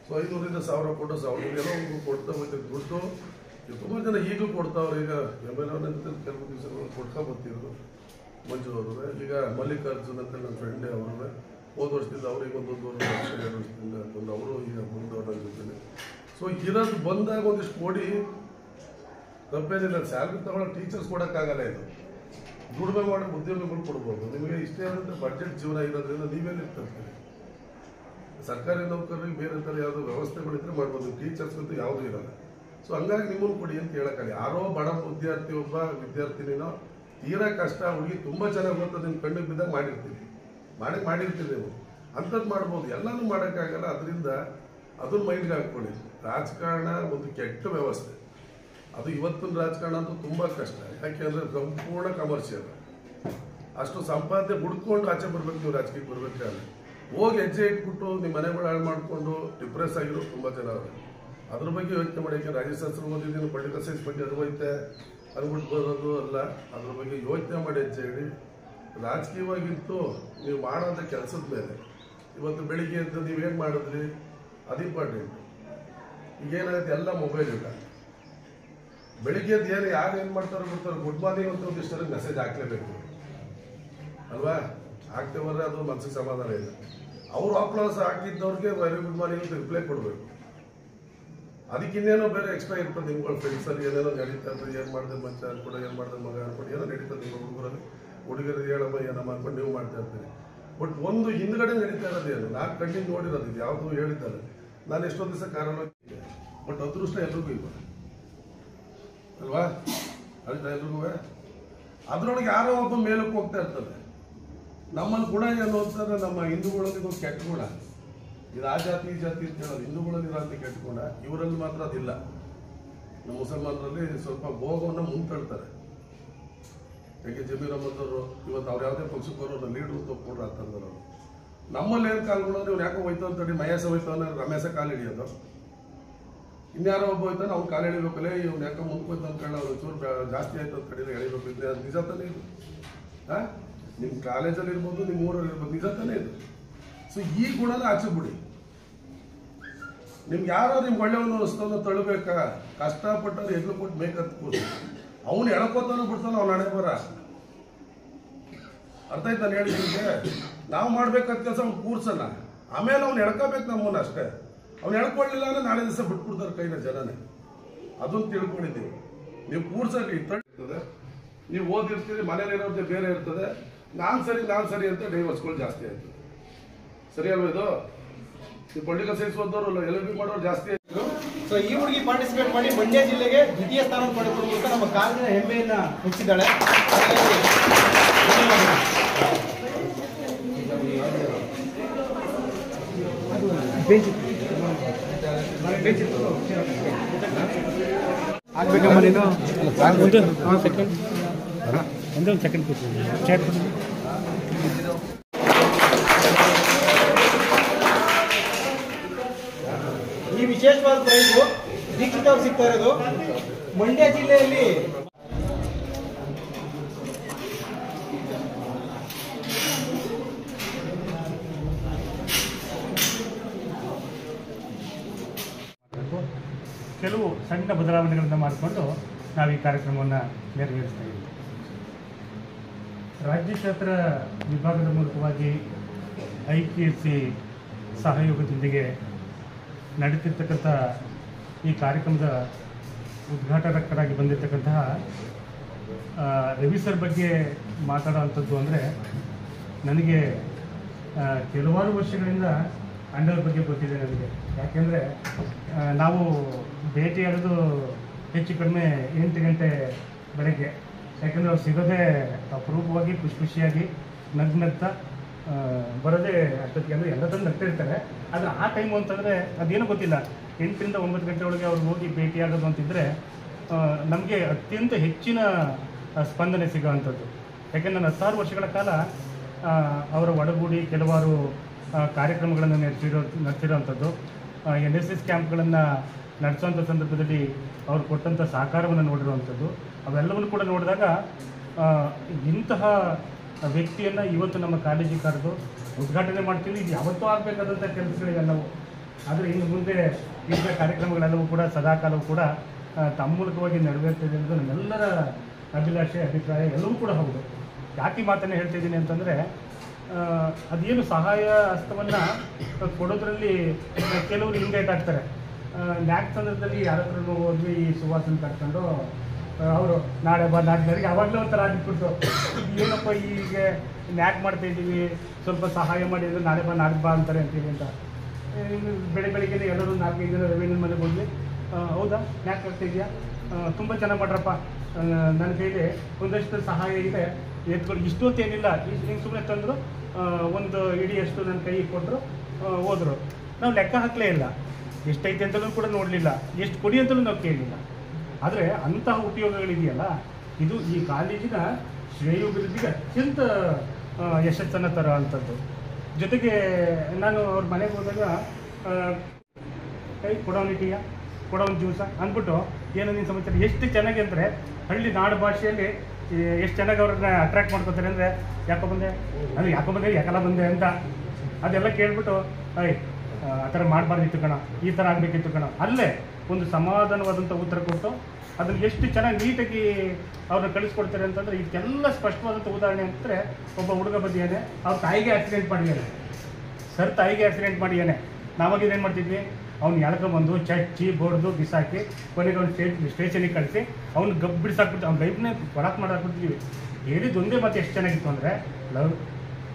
ಸೊ 500ರಿಂದ 1000 ಕೊಟ್ಟು 1000 ಏನೋ ಕೊಡ್ತಾ ಹೋಗ್ತಿದ್ದು ದುಡ್ಡು. ತುಂಬ ಜನ ಈಗಲೂ ಕೊಡ್ತಾವ್ರು. ಈಗ MLA ಕೆಲವು ದಿವಸಗಳು ಕೊಡ್ತಾ ಬರ್ತಿದ್ರು. ಮಂಜು ಅವರು, ಈಗ ಮಲ್ಲಿಕಾರ್ಜುನ್ ಅಂತ ನನ್ನ ಫ್ರೆಂಡೇ ಅವರು, ಹೋದ ವರ್ಷದಿಂದ ಅವ್ರಿಗೆ ಒಂದು 1 ವರ್ಷ 2 ವರ್ಷದಿಂದ ಬಂದು ಅವರು ಈಗ ಮುಂದವ್ರ ಜೊತೆ. ಸೊ ಇರೋದು ಬಂದಾಗ ಒಂದಿಷ್ಟು ಕೊಡಿ, ತಪ್ಪೇನಿಲ್ಲ. ಸ್ಯಾಲ್ರಿ ತಗೊಳ್ಳೋ ಟೀಚರ್ಸ್ ಕೊಡೋಕ್ಕಾಗಲ್ಲ. ಇದು ದುಡಿಮೆ ಮಾಡೋ ಉದ್ಯೋಗಗಳು ಕೊಡ್ಬೋದು. ನಿಮಗೆ ಇಷ್ಟೇ ಅಂದರೆ ಬಡ್ಜೆಟ್ ಜೀವನ ಇರೋದ್ರಿಂದ ನೀವೇನು ಇರ್ತೀರಿ. ಸರ್ಕಾರಿ ನೌಕರರಿಗೆ ಬೇರೆ ಥರ ಯಾವುದೋ ವ್ಯವಸ್ಥೆಗಳಿದ್ರೆ ಮಾಡ್ಬೋದು, ಟೀಚರ್ಸ್ಗಂತೂ ಯಾವುದೂ ಇರೋಲ್ಲ. ಸೊ ಹಂಗಾಗಿ ನಿಮ್ಮನ್ನು ಕೊಡಿ ಅಂತ ಹೇಳೋಕ್ಕಾಗಲ್ಲ. ಯಾರೋ ಬಡ ವಿದ್ಯಾರ್ಥಿ ಒಬ್ಬ ವಿದ್ಯಾರ್ಥಿನಿನೋ ತೀರಾ ಕಷ್ಟ, ಹುಡುಗಿ ತುಂಬ ಚೆನ್ನಾಗಿ ಗೊತ್ತದ, ನಿಮ್ಮ ಕಣ್ಣಿಗೆ ಬಿದ್ದಾಗ ಮಾಡಿರ್ತೀವಿ ನೀವು ಅಂಥದ್ದು ಮಾಡ್ಬೋದು. ಎಲ್ಲನೂ ಮಾಡೋಕ್ಕಾಗಲ್ಲ. ಅದರಿಂದ ಅದನ್ನ ಮೈಂಡ್ಗೆ ಹಾಕ್ಕೊಳ್ಳಿ. ರಾಜಕಾರಣ ಒಂದು ಕೆಟ್ಟ ವ್ಯವಸ್ಥೆ. ಅದು ಇವತ್ತಿನ ರಾಜಕಾರಣ ಅಂತೂ ತುಂಬ ಕಷ್ಟ. ಯಾಕೆಂದರೆ ಸಂಪೂರ್ಣ ಕಮರ್ಷಿಯಲ್. ಅಷ್ಟು ಸಂಪಾದನೆ ಹುಡ್ಕೊಂಡು ಆಚೆ ಬರ್ಬೇಕು. ನೀವು ರಾಜಕೀಯಕ್ಕೆ ಬರ್ಬೇಕಾದ್ರೆ ಹೋಗಿ ಹೆಜ್ಜೆ ಇಟ್ಬಿಟ್ಟು ನಿಮ್ಮ ಮನೆಗಳು ಹಾಳು ಮಾಡಿಕೊಂಡು ಡಿಪ್ರೆಸ್ ಆಗಿರೋ ತುಂಬ ಜನ ಅವರು. ಅದ್ರ ಬಗ್ಗೆ ಯೋಚನೆ ಮಾಡಿ. ಯಾಕೆ ರಾಜ್ಯಶಾಸ್ತ್ರ ಓದಿದ್ದೀನಿ, ಪೊಲಿಟಿಕಲ್ ಸೈನ್ಸ್ ಬಗ್ಗೆ ಅರಿವೈತೆ ಅಂದ್ಬಿಟ್ಟು ಬರೋದು ಅಲ್ಲ. ಅದ್ರ ಬಗ್ಗೆ ಯೋಚನೆ ಮಾಡಿ ಹೆಜ್ಜೆ ಇಡಿ. ರಾಜಕೀಯವಾಗಿತ್ತು ನೀವು ಮಾಡೋಂಥ ಕೆಲಸದ ಮೇಲೆ. ಇವತ್ತು ಬೆಳಿಗ್ಗೆ ಎದ್ದು ನೀವೇನು ಮಾಡಿದ್ರಿ ಅದು ಇಂಪಾರ್ಟೆಂಟ್. ಈಗೇನಾಗುತ್ತೆ, ಎಲ್ಲ ಮೊಬೈಲ್ ಇಲ್ಲ. ಬೆಳಿಗ್ಗೆ ಎದ್ದು ಯಾರು ಏನು ಮಾಡ್ತಾರೋ ಗೊತ್ತಾರೋ, ಗುಡ್ ಮಾರ್ನಿಂಗ್ ಅಂತ ಒಂದಿಷ್ಟು ಮೆಸೇಜ್ ಹಾಕ್ಲೇಬೇಕು ಅಲ್ವಾ. ಆಗ್ತೇವರೆ ಅದು ಮನಸ್ಸಿಗೆ ಸಮಾಧಾನ ಇಲ್ಲ. ಅವರು ಅಪ್ಲಾಸ್ ಹಾಕಿದ್ದವ್ರಿಗೆ ವೆರಿ ಗುಡ್ ಮಾರ್ನಿಂಗ್ ಅಂತ ರಿಪ್ಲೈ ಕೊಡಬೇಕು. ಅದಕ್ಕಿನ್ನೇನೋ ಬೇರೆ ಎಕ್ಸ್ಟ್ರಾ ಇರ್ತದೆ. ನಿಮ್ಗಳ ಫ್ರೆಂಡ್ಸಲ್ಲಿ ಏನೇನೋ ನಡೀತಾ ಇರ್ತದೆ. ಏನು ಮಾಡಿದೆ ಮಚ್ಚ ಅನ್ಕೊಂಡು, ಏನು ಮಾಡಿದೆ ಮಗ ಅನ್ಕೊಂಡು ಏನೋ ನಡೀತದೆ ನಿಮ್ಮ ಹುಡುಗರಲ್ಲಿ. ಹುಡುಗರು ಹೇಳಮ್ಮ ಏನಮ್ಮ ಅನ್ಕೊಂಡು ನೀವು ಮಾಡ್ತಾ ಇರ್ತೀರಿ. ಬಟ್ ಒಂದು ಹಿಂದ್ಗಡೆ ನಡೀತಾ ಇರೋದೇನು, ನಾನು ಕಣ್ಣಿಗೆ ನೋಡಿರೋದು ಇದು ಯಾವುದು ಹೇಳಿದ್ದಾರೆ. ನಾನು ಎಷ್ಟೊಂದು ದಿವಸ ಕಾರಣ, ಬಟ್ ಅದೃಷ್ಟ ಎಲ್ರಿಗೂ ಇಲ್ವ ಅಲ್ವಾ. ಅಲ್ವಾ ಎಲ್ರಿಗೂ ಅದರೊಳಗೆ ಯಾರೋ ಒಬ್ಬ ಮೇಲಕ್ಕೆ ಹೋಗ್ತಾ ಇರ್ತದೆ. ನಮ್ಮಲ್ಲಿ ಗುಣ ಏನು ಅಂತಂದ್ರೆ, ನಮ್ಮ ಹಿಂದೂಗಳಲ್ಲಿ ಒಂದು ಕೆಟ್ಟ ಗುಣ. ಇದು ಆ ಜಾತಿ ಈ ಜಾತಿ ಅಂತ ಹೇಳೋದು. ಹಿಂದೂಗಳಲ್ಲಿ ಇರೋಂಥ ಕೆಟ್ಟ ಗುಣ ಇವರಲ್ಲಿ ಮಾತ್ರ ಅದಿಲ್ಲ. ನಮ್ಮ ಮುಸಲ್ಮಾನರಲ್ಲಿ ಸ್ವಲ್ಪ ಭೋಗವನ್ನು ಮುಂತಳ್ತಾರೆ. ಯಾಕೆ ಜಮೀರ್ ಅಹಮದವರು ಇವತ್ತು ಅವ್ರು ಯಾವುದೇ ಪಕ್ಷಕ್ಕೆ ಬರೋರು ಲೀಡ್ರು ತಪ್ಪಿಕೊಂಡ್ರು ಅಂತಂದ್ರು. ನಮ್ಮಲ್ಲಿ ಏನು ಕಾಲ್ಗಳಂದ್ರೆ ಇವ್ರು ಯಾಕೋ ಹೋಯ್ತು ಅಂತೇಳಿ ಮಹೇಶ ಹೋಯ್ತಾನೆ, ರಮೇಶ ಕಾಲು ಹಿಡಿಯೋದು. ಇನ್ಯಾರೋ ಒಬ್ಬ ಹೋಯ್ತಾನೆ, ಅವ್ನು ಕಾಲು ಎಳಿಬೇಕಲ್ಲೇ, ಇವ್ನು ಯಾಕೋ ಮುಂದೆ ಹೋಯ್ತು ಅಂದ್ಕೊಂಡು ಅವ್ರು ಚೂರು ಜಾಸ್ತಿ ಆಯ್ತು ಅಂತ ಕಡೆ ಎಳಿಬೇಕು. ಇದು ನಿಜ ತಾನೇ ಇದು. ನಿಮ್ಮ ಕಾಲೇಜಲ್ಲಿ ಇರ್ಬೋದು, ನಿಮ್ಮ ಊರಲ್ಲಿ ಇರ್ಬೋದು, ನಿಜ ತಾನೇ ಇದು. ಸೊ ಈ ಗುಣನ ಆಚೆ ಬಿಡಿ. ನಿಮ್ಗೆ ಯಾರೋ ನಿಮ್ಗೆ ಒಳ್ಳೆಯವನು ಅನಿಸ್ತಾನೋ ತಳ್ಳಬೇಕಾ, ಕಷ್ಟಪಟ್ಟವ್ರು ಎಗ್ಲು ಕೊಟ್ಟು ಬೇಕಂತ ಕೂತು ಅವನು ಎಳ್ಕೋತಾನೋ ಬಿಡ್ತಾನೋ ಅವ್ನು ಹಣೆ ಬರ. ಅರ್ಥ ಆಯ್ತು ನಾನು ಹೇಳಿದ್ರಿಗೆ. ನಾವು ಮಾಡ್ಬೇಕಾದ ಕೆಲಸ ಅವ್ನು ಕೂರ್ಸಲ್ಲ, ಆಮೇಲೆ ಅವ್ನು ಎಳ್ಕೋಬೇಕು ನಮ್ಮನ್ನ ಅಷ್ಟೇ. ಅವ್ನು ಎಳ್ಕೊಳ್ಳಿಲ್ಲ ಅಂದ್ರೆ ನಾಳೆ ದಿವಸ ಬಿಟ್ಬಿಡ್ತಾರೆ ಕೈನ ಜನನೇ. ಅದನ್ನು ತಿಳ್ಕೊಂಡಿದ್ದೀವಿ. ನೀವು ಕೂರ್ಸಕ್ಕೆ ಇರ್ತದೆ, ನೀವು ಓದಿರ್ತೀರಿ, ಮನೇಲಿರೋದೇ ಬೇರೆ ಇರ್ತದೆ. ನಾನು ಸರಿ ಅಂತ ಡೈವರ್ಸ್ಗಳು ಜಾಸ್ತಿ ಆಯ್ತು. ಸರಿ ಅಲ್ವಾ ಇದು? ಈ ಪೊಲಿಟಿಕಲ್ ಸೈನ್ಸ್ ಓದೋರು LLB ಮಾಡೋರು ಜಾಸ್ತಿ ಆಯ್ತು. ಸೊ ಈ ಹುಡುಗಿ ಪಾರ್ಟಿಸಿಪೇಟ್ ಮಾಡಿ ಮಂಡ್ಯ ಜಿಲ್ಲೆಗೆ ದ್ವಿತೀಯ ಸ್ಥಾನ ಪಡೆದುಕೊಂಡು ಮೂಲಕ ನಮ್ಮ ಕಾಲೇಜಿನ ಹೆಮ್ಮೆಯನ್ನ ಹೆಚ್ಚಿದ್ದಾಳೆ. ಆಗ್ಬೇಕಮ್ಮ ನೀನು ಒಂದು ಸೆಕೆಂಡ್ ಕೂತ್ಕೊಳ್ಳಿ. ಈ ವಿಶೇಷವಾದ ಪ್ರೈಸು ದೀಕ್ಷಿತ ಅವ್ರು ಸಿಗ್ತಾ ಇರೋದು. ಮಂಡ್ಯ ಜಿಲ್ಲೆಯಲ್ಲಿ ಕೆಲವು ಸಣ್ಣ ಬದಲಾವಣೆಗಳನ್ನು ಮಾಡಿಕೊಂಡು ನಾವು ಈ ಕಾರ್ಯಕ್ರಮವನ್ನು ನೆರವೇರಿಸ್ತಾ ಇದ್ದೀವಿ. ರಾಜ್ಯಶಾಸ್ತ್ರ ವಿಭಾಗದ ಮೂಲಕವಾಗಿ IPSC ಸಹಯೋಗದೊಂದಿಗೆ ನಡೀತಿರ್ತಕ್ಕಂಥ ಈ ಕಾರ್ಯಕ್ರಮದ ಉದ್ಘಾಟಕರಾಗಿ ಬಂದಿರತಕ್ಕಂತಹ ರವಿ ಸರ್ ಬಗ್ಗೆ ಮಾತಾಡೋವಂಥದ್ದು ಅಂದರೆ, ನನಗೆ ಕೆಲವಾರು ವರ್ಷಗಳಿಂದ ಅಣ್ಣವ್ರ ಬಗ್ಗೆ ಗೊತ್ತಿದೆ ನನಗೆ. ಯಾಕೆಂದರೆ ನಾವು ಭೇಟಿಯಾಗೋದು ಹೆಚ್ಚು ಕಡಿಮೆ 8 ಗಂಟೆ ಬೆಳಗ್ಗೆ. ಯಾಕೆಂದರೆ ಅವ್ರು ಸಿಗೋದೇ ಅಪರೂಪವಾಗಿ ಖುಷಿಯಾಗಿ ನಗ್ನಗ್ತಾ ಬರೋದೇ ಅಷ್ಟೊತ್ತಿಗೆ. ಅಂದರೆ ಎಲ್ಲ ತಂದು ನಗ್ತಾ ಇರ್ತಾರೆ. ಆದರೆ ಆ ಟೈಮು ಅಂತಂದರೆ ಅದೇನೋ ಗೊತ್ತಿಲ್ಲ, 8 ರಿಂದ 9 ಗಂಟೆ ಒಳಗೆ ಅವ್ರು ಹೋಗಿ ಭೇಟಿಯಾಗೋದು ಅಂತಿದ್ದರೆ ನಮಗೆ ಅತ್ಯಂತ ಹೆಚ್ಚಿನ ಸ್ಪಂದನೆ ಸಿಗೋವಂಥದ್ದು. ಯಾಕೆಂದರೆ ನಾನು 10 ವರ್ಷಗಳ ಕಾಲ ಅವರ ಒಡಗೂಡಿ ಕೆಲವಾರು ಕಾರ್ಯಕ್ರಮಗಳನ್ನು ನಡೆಸಿರೋವಂಥದ್ದು. NSS ಕ್ಯಾಂಪ್ಗಳನ್ನು ನಡೆಸೋಂಥ ಸಂದರ್ಭದಲ್ಲಿ ಅವ್ರು ಕೊಟ್ಟಂಥ ಸಹಕಾರವನ್ನು ನೋಡಿರುವಂಥದ್ದು. ಅವೆಲ್ಲವನ್ನು ಕೂಡ ನೋಡಿದಾಗ ಇಂತಹ ವ್ಯಕ್ತಿಯನ್ನು ಇವತ್ತು ನಮ್ಮ ಕಾಲೇಜಿಗೆ ಕರೆದು ಉದ್ಘಾಟನೆ ಮಾಡ್ತೀವಿ. ಇದು ಯಾವತ್ತೂ ಆಗಬೇಕಾದಂಥ ಕೆಲಸಗಳಿವೆಲ್ಲವೂ. ಆದರೆ ಇನ್ನು ಮುಂದೆ ಇಂಥ ಕಾರ್ಯಕ್ರಮಗಳೆಲ್ಲವೂ ಕೂಡ ಸದಾಕಾಲವೂ ಕೂಡ ತಮ್ಮ ಮೂಲಕವಾಗಿ ನೆರವೇರ್ತಿದೆ ಅನ್ನೋದು ನಮ್ಮೆಲ್ಲರ ಅಭಿಲಾಷೆ, ಅಭಿಪ್ರಾಯ ಎಲ್ಲವೂ ಕೂಡ ಹೌದು. ಯಾಕೆ ಮಾತನ್ನು ಹೇಳ್ತಿದ್ದೀನಿ ಅಂತಂದರೆ, ಅದೇನು ಸಹಾಯ ಹಸ್ತವನ್ನು ಕೊಡೋದ್ರಲ್ಲಿ ಕೆಲವರು ಹಿಂಗೇಟ್ ಆಗ್ತಾರೆ. ನ್ಯಾಕ್ ಸಂದರ್ಭದಲ್ಲಿ ಯಾರ ಹತ್ರನೂ ಹೋದ್ವಿ ಈ ಸುವಾಸನ ಕಟ್ಕೊಂಡು ಅವರು ನಾಳೆ ಬಾ ನಾಡಿನವರಿಗೆ ಆವಾಗಲೇ ಒಂಥರ ಆಗಿಬಿಟ್ಟು, ಏನಪ್ಪ ಈಗ ನ್ಯಾಕ್ ಮಾಡ್ತಾ ಇದ್ದೀವಿ, ಸ್ವಲ್ಪ ಸಹಾಯ ಮಾಡಿದರೆ ನಾಳೆ ಬಾ ನಾಡಿದ್ದು ಬಾ ಅಂತಾರೆ ಅಂತೀವಿ ಅಂತ. ಬೆಳಿಗ್ಗೆ ಎಲ್ಲರೂ 4-5 ಜನ ರವೀಂದ್ರ ಮನೆಗೆ ಹೋದ್ವಿ. ಹೌದಾ, ನ್ಯಾಕ್ ಆಗ್ತಾಯಿದೆಯಾ, ತುಂಬ ಚೆನ್ನಾಗಿ ಮಾಡ್ರಪ್ಪ, ನನ್ನ ಕೈಲಿ ಒಂದಷ್ಟು ಸಹಾಯ ಇದೆ, ಎತ್ಕೊಂಡು ಇಷ್ಟು ಅಂತ ಏನಿಲ್ಲ, ಹಿಂಗೆ ಸುಮ್ಮನೆ ತಂದರು, ಒಂದು ಇಡಿಯಷ್ಟು ನನ್ನ ಕೈಗೆ ಕೊಟ್ಟರು, ಹೋದರು. ನಾವು ಲೆಕ್ಕ ಹಾಕಲೇ ಇಲ್ಲ, ಎಷ್ಟೈತೆ ಅಂತಲೂ ಕೂಡ ನೋಡಲಿಲ್ಲ, ಎಷ್ಟು ಕೊಡಿ ಅಂತಲೂ ನಾವು ಕೇಳಲಿಲ್ಲ. ಆದರೆ ಅಂತಹ ಉಪಯೋಗಗಳಿದೆಯಲ್ಲ, ಇದು ಈ ಕಾಲೇಜಿನ ಶ್ರೇಯೋಭಿವೃದ್ಧಿಗೆ ಅತ್ಯಂತ ಯಶಸ್ಸನ್ನು ತರೋ ಅಂಥದ್ದು. ಜೊತೆಗೆ ನಾನು ಅವ್ರ ಮನೆಗೆ ಹೋದಾಗ ಕೈ ಕೊಡೋನಿಟಿಯ ಕೊಡೋನ್ ಜ್ಯೂಸ ಅಂದ್ಬಿಟ್ಟು ಏನೋ ನಿನ್ನ ಸಮಾಚಾರ ಎಷ್ಟು ಚೆನ್ನಾಗಿ ಅಂದರೆ ಹಳ್ಳಿ ನಾಡು ಭಾಷೆಯಲ್ಲಿ ಎಷ್ಟು ಚೆನ್ನಾಗಿ ಅವ್ರನ್ನ ಅಟ್ರಾಕ್ಟ್ ಮಾಡ್ಕೋತಾರೆ ಅಂದರೆ, ಯಾಕೋ ಬಂದೆ ಅಂದರೆ ಯಾಕೋ ಬಂದೆ ಯಾಕೆಲ್ಲ ಬಂದೆ ಅಂತ ಅದೆಲ್ಲ ಕೇಳ್ಬಿಟ್ಟು, ಆ ಥರ ಮಾಡಬಾರ್ದಿತ್ತು ಕಣ, ಈ ಥರ ಆಗಬೇಕಿತ್ತು ಕಣ, ಅಲ್ಲೇ ಒಂದು ಸಮಾಧಾನವಾದಂಥ ಉತ್ತರ ಕೊಟ್ಟು ಅದನ್ನು ಎಷ್ಟು ಚೆನ್ನಾಗಿ ನೀಟಾಗಿ ಅವ್ರನ್ನ ಕಳಿಸ್ಕೊಡ್ತಾರೆ ಅಂತಂದರೆ, ಇದಕ್ಕೆಲ್ಲ ಸ್ಪಷ್ಟವಾದಂಥ ಉದಾಹರಣೆ ಅಂತಂದರೆ, ಒಬ್ಬ ಹುಡುಗ ಬಂದಿದ್ದಾನೆ, ಅವ್ರ ತಾಯಿಗೆ ಆಕ್ಸಿಡೆಂಟ್ ಮಾಡಿದ್ದಾನೆ, ಸರ್ ತಾಯಿಗೆ ಆಕ್ಸಿಡೆಂಟ್ ಮಾಡಿದ್ದಾನೆ. ನಾವಾಗಿದ್ದು ಏನು ಮಾಡ್ತಿದ್ವಿ, ಅವ್ನು ಎಳ್ಕೊಂಬಂದು ಚಚ್ಚಿ ಬೋಡ್ದು ಬಿಸಾಕಿ ಕೊನೆಗೆ ಅವ್ನು ಸ್ಟೇಷನಿಗೆ ಕಳಿಸಿ ಅವ್ನು ಬಿಡಿಸಾಕ್ಬಿಟ್ಟು ಅವ್ನ ಲೈಫ್ನೇ ಕೊಡಾಕ್ ಮಾಡಾಕ್ಬಿಡ್ತೀವಿ. ಹೇಳಿದ್ದು ಒಂದೇ ಮಾತು ಎಷ್ಟು ಚೆನ್ನಾಗಿತ್ತು ಅಂದರೆ, ಲವ್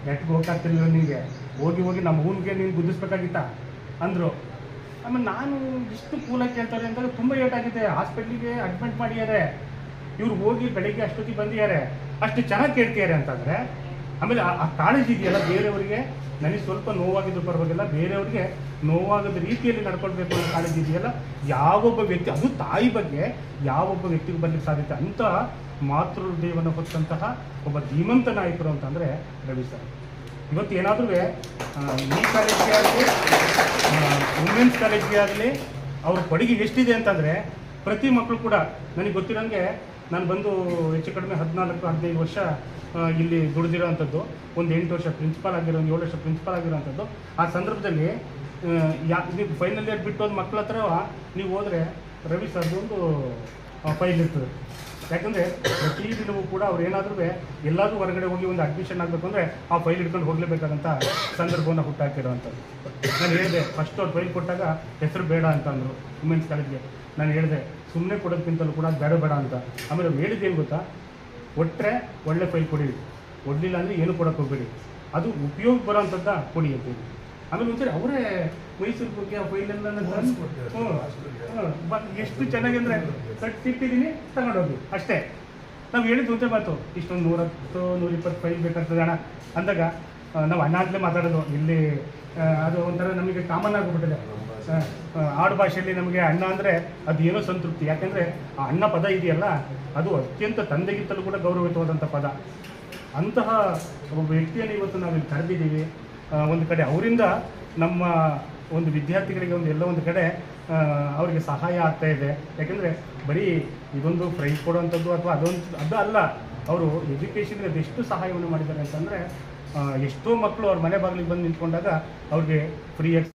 ನೆಟ್ಗೆ ಹೋಗಕ್ಕಾಗ್ತಿಲ್ಲ ನಿನಗೆ, ಹೋಗಿ ನಮ್ಮ ಹೂನಿಗೆ ನೀನು ಗುದ್ದಿಸ್ಬೇಕಾಗಿತ್ತ ಅಂದರು. ಆಮೇಲೆ ನಾನು ಇಷ್ಟು ಕೂಲಾಗಿ ಕೇಳ್ತಾರೆ ಅಂತಂದರೆ ತುಂಬ ಏಟಾಗಿದೆ, ಹಾಸ್ಪಿಟ್ಲಿಗೆ ಅಡ್ಮಿಟ್ ಮಾಡಿದ್ದಾರೆ, ಇವ್ರು ಹೋಗಿ ಬೆಳಗ್ಗೆ ಅಷ್ಟೊತ್ತಿಗೆ ಬಂದಿದ್ದಾರೆ, ಅಷ್ಟು ಚೆನ್ನಾಗಿ ಕೇಳ್ತಿದ್ದಾರೆ ಅಂತಂದರೆ. ಆಮೇಲೆ ಆ ಕಾಳಜಿ ಇದೆಯಲ್ಲ ಬೇರೆಯವರಿಗೆ, ನನಗೆ ಸ್ವಲ್ಪ ನೋವಾಗಿದ್ದು ಪರವಾಗಿಲ್ಲ, ಬೇರೆಯವ್ರಿಗೆ ನೋವಾಗದ ರೀತಿಯಲ್ಲಿ ನಡ್ಕೊಳ್ಬೇಕು ಅನ್ನೋ ಕಾಳಜಿ ಇದೆಯಲ್ಲ, ಯಾವೊಬ್ಬ ವ್ಯಕ್ತಿ, ಅದು ತಾಯಿ ಬಗ್ಗೆ ಯಾವೊಬ್ಬ ವ್ಯಕ್ತಿಗೆ ಬರಲಿಕ್ಕೆ ಸಾಧ್ಯತೆ. ಅಂಥ ಮಾತೃ ಹೃದಯವನ್ನು ಹೊತ್ತಂತಹ ಒಬ್ಬ ಧೀಮಂತ ನಾಯಕರು ಅಂತಂದರೆ ರವಿ ಸರ್. ಇವತ್ತು ಏನಾದರೂ ಈ ಕಾಲೇಜ್ಗೆ ಆಗಲಿ ವುಮೆನ್ಸ್ ಕಾಲೇಜ್ಗೆ ಆಗಲಿ ಅವ್ರ ಕೊಡುಗೆ ಎಷ್ಟಿದೆ ಅಂತಂದರೆ, ಪ್ರತಿ ಮಕ್ಕಳು ಕೂಡ ನನಗೆ ಗೊತ್ತಿರೋಂಗೆ, ನಾನು ಬಂದು ಹೆಚ್ಚು ಕಡಿಮೆ 14-15 ವರ್ಷ ಇಲ್ಲಿ ದುಡಿದಿರೋ ಅಂಥದ್ದು, ಒಂದು 8 ವರ್ಷ ಪ್ರಿನ್ಸಿಪಾಲ್ ಆಗಿರೋ, 7 ವರ್ಷ ಪ್ರಿನ್ಸಿಪಾಲ್ ಆಗಿರೋವಂಥದ್ದು. ಆ ಸಂದರ್ಭದಲ್ಲಿ ನೀವು ಫೈನಲ್ ಇಯರ್ ಬಿಟ್ಟು ಹೋದ ಮಕ್ಕಳ ಹತ್ರ ನೀವು ಹೋದರೆ ರವಿ ಸರ್ದು ಒಂದು ಫೈಲ್ ಇರ್ತದೆ. ಯಾಕಂದರೆ ಪ್ರತಿ ದಿನವೂ ಕೂಡ ಅವ್ರು ಏನಾದರೂ ಎಲ್ಲಾದರೂ ಹೊರಗಡೆ ಹೋಗಿ ಒಂದು ಅಡ್ಮಿಷನ್ ಆಗಬೇಕು ಅಂದರೆ ಆ ಫೈಲ್ ಹಿಡ್ಕೊಂಡು ಹೋಗಲೇಬೇಕಾದಂಥ ಸಂದರ್ಭವನ್ನು ಹುಟ್ಟಾಕಿರೋವಂಥದ್ದು. ನಾನು ಹೇಳಿದೆ, ಫಸ್ಟ್ ಅವ್ರು ಫೈಲ್ ಕೊಟ್ಟಾಗ ಹೆಸರು ಬೇಡ ಅಂತ ಅಂದರು ವುಮೆನ್ಸ್ ಕಾಲೇಜ್ಗೆ. ನಾನು ಹೇಳಿದೆ, ಸುಮ್ಮನೆ ಕೊಡೋದಕ್ಕಿಂತಲೂ ಕೂಡ ಬೇಡ ಅಂತ. ಆಮೇಲೆ ಅವ್ರು ಹೇಳಿದ್ದೇನು ಗೊತ್ತಾ, ಒಟ್ಟರೆ ಒಳ್ಳೆ ಫೈಲ್ ಕೊಡಿ, ಕೊಡಲಿಲ್ಲ ಅಂದರೆ ಏನು ಕೊಡೋಕೆ ಹೋಗಬೇಡಿ, ಅದು ಉಪಯೋಗ ಬರೋ ಅಂಥದ್ದ ಕೊಡಿ ಅಂತೀವಿ. ಆಮೇಲೆ ಒಂದ್ಸರಿ ಅವರೇ ಮೈಸೂರಿಗೆ ಹೋಗಿ ಆ ಫೈಲೆಲ್ಲ ಎಷ್ಟು ಚೆನ್ನಾಗಿ ಅಂದರೆ ಕಟ್ಟಿಟ್ಟಿದ್ದೀನಿ, ತಗೊಂಡೋಗಿ ಅಷ್ಟೇ. ನಾವು ಹೇಳಿದ್ದು ಒಂದೇ ಮಾತು, ಇಷ್ಟೊಂದು 110-120 ಫೈಲ್ ಬೇಕಾಗ್ತದೆ ಅಣ್ಣ ಅಂದಾಗ ನಾವು ಅಣ್ಣ ಅಂತಲೇ ಮಾತಾಡೋದು. ಇಲ್ಲಿ ಅದು ಒಂಥರ ನಮಗೆ ಕಾಮನ್ ಆಗಿಬಿಟ್ಟಿದೆ. ಆಡು ಭಾಷೆಯಲ್ಲಿ ನಮಗೆ ಅಣ್ಣ ಅಂದರೆ ಅದು ಏನೋ ಸಂತೃಪ್ತಿ. ಯಾಕೆಂದರೆ ಆ ಅಣ್ಣ ಪದ ಇದೆಯಲ್ಲ, ಅದು ಅತ್ಯಂತ ತಂದೆಗಿಂತಲೂ ಕೂಡ ಗೌರವಿತವಾದಂಥ ಪದ. ಅಂತಹ ಒಬ್ಬ ವ್ಯಕ್ತಿಯನ್ನು ಇವತ್ತು ನಾವಿಲ್ಲಿ ಕರೆದಿದ್ದೀವಿ. ಒಂದು ಕಡೆ ಅವರಿಂದ ನಮ್ಮ ಒಂದು ವಿದ್ಯಾರ್ಥಿಗಳಿಗೆ ಎಲ್ಲ ಒಂದು ಕಡೆ ಅವರಿಗೆ ಸಹಾಯ ಆಗ್ತಾ ಇದೆ. ಯಾಕೆಂದರೆ ಬರೀ ಇದೊಂದು ಪ್ರೈಸ್ ಕೊಡುವಂಥದ್ದು ಅಥವಾ ಅದು ಅಲ್ಲ, ಅವರು ಎಜುಕೇಷನ್ಗೆ ಅದೆಷ್ಟು ಸಹಾಯವನ್ನು ಮಾಡಿದ್ದಾರೆ ಅಂತಂದರೆ ಎಷ್ಟೋ ಮಕ್ಕಳು ಅವ್ರ ಮನೆ ಬಾಗಿಲಿಗೆ ಬಂದು ನಿಂತ್ಕೊಂಡಾಗ ಅವ್ರಿಗೆ ಫ್ರೀಯಾಗಿ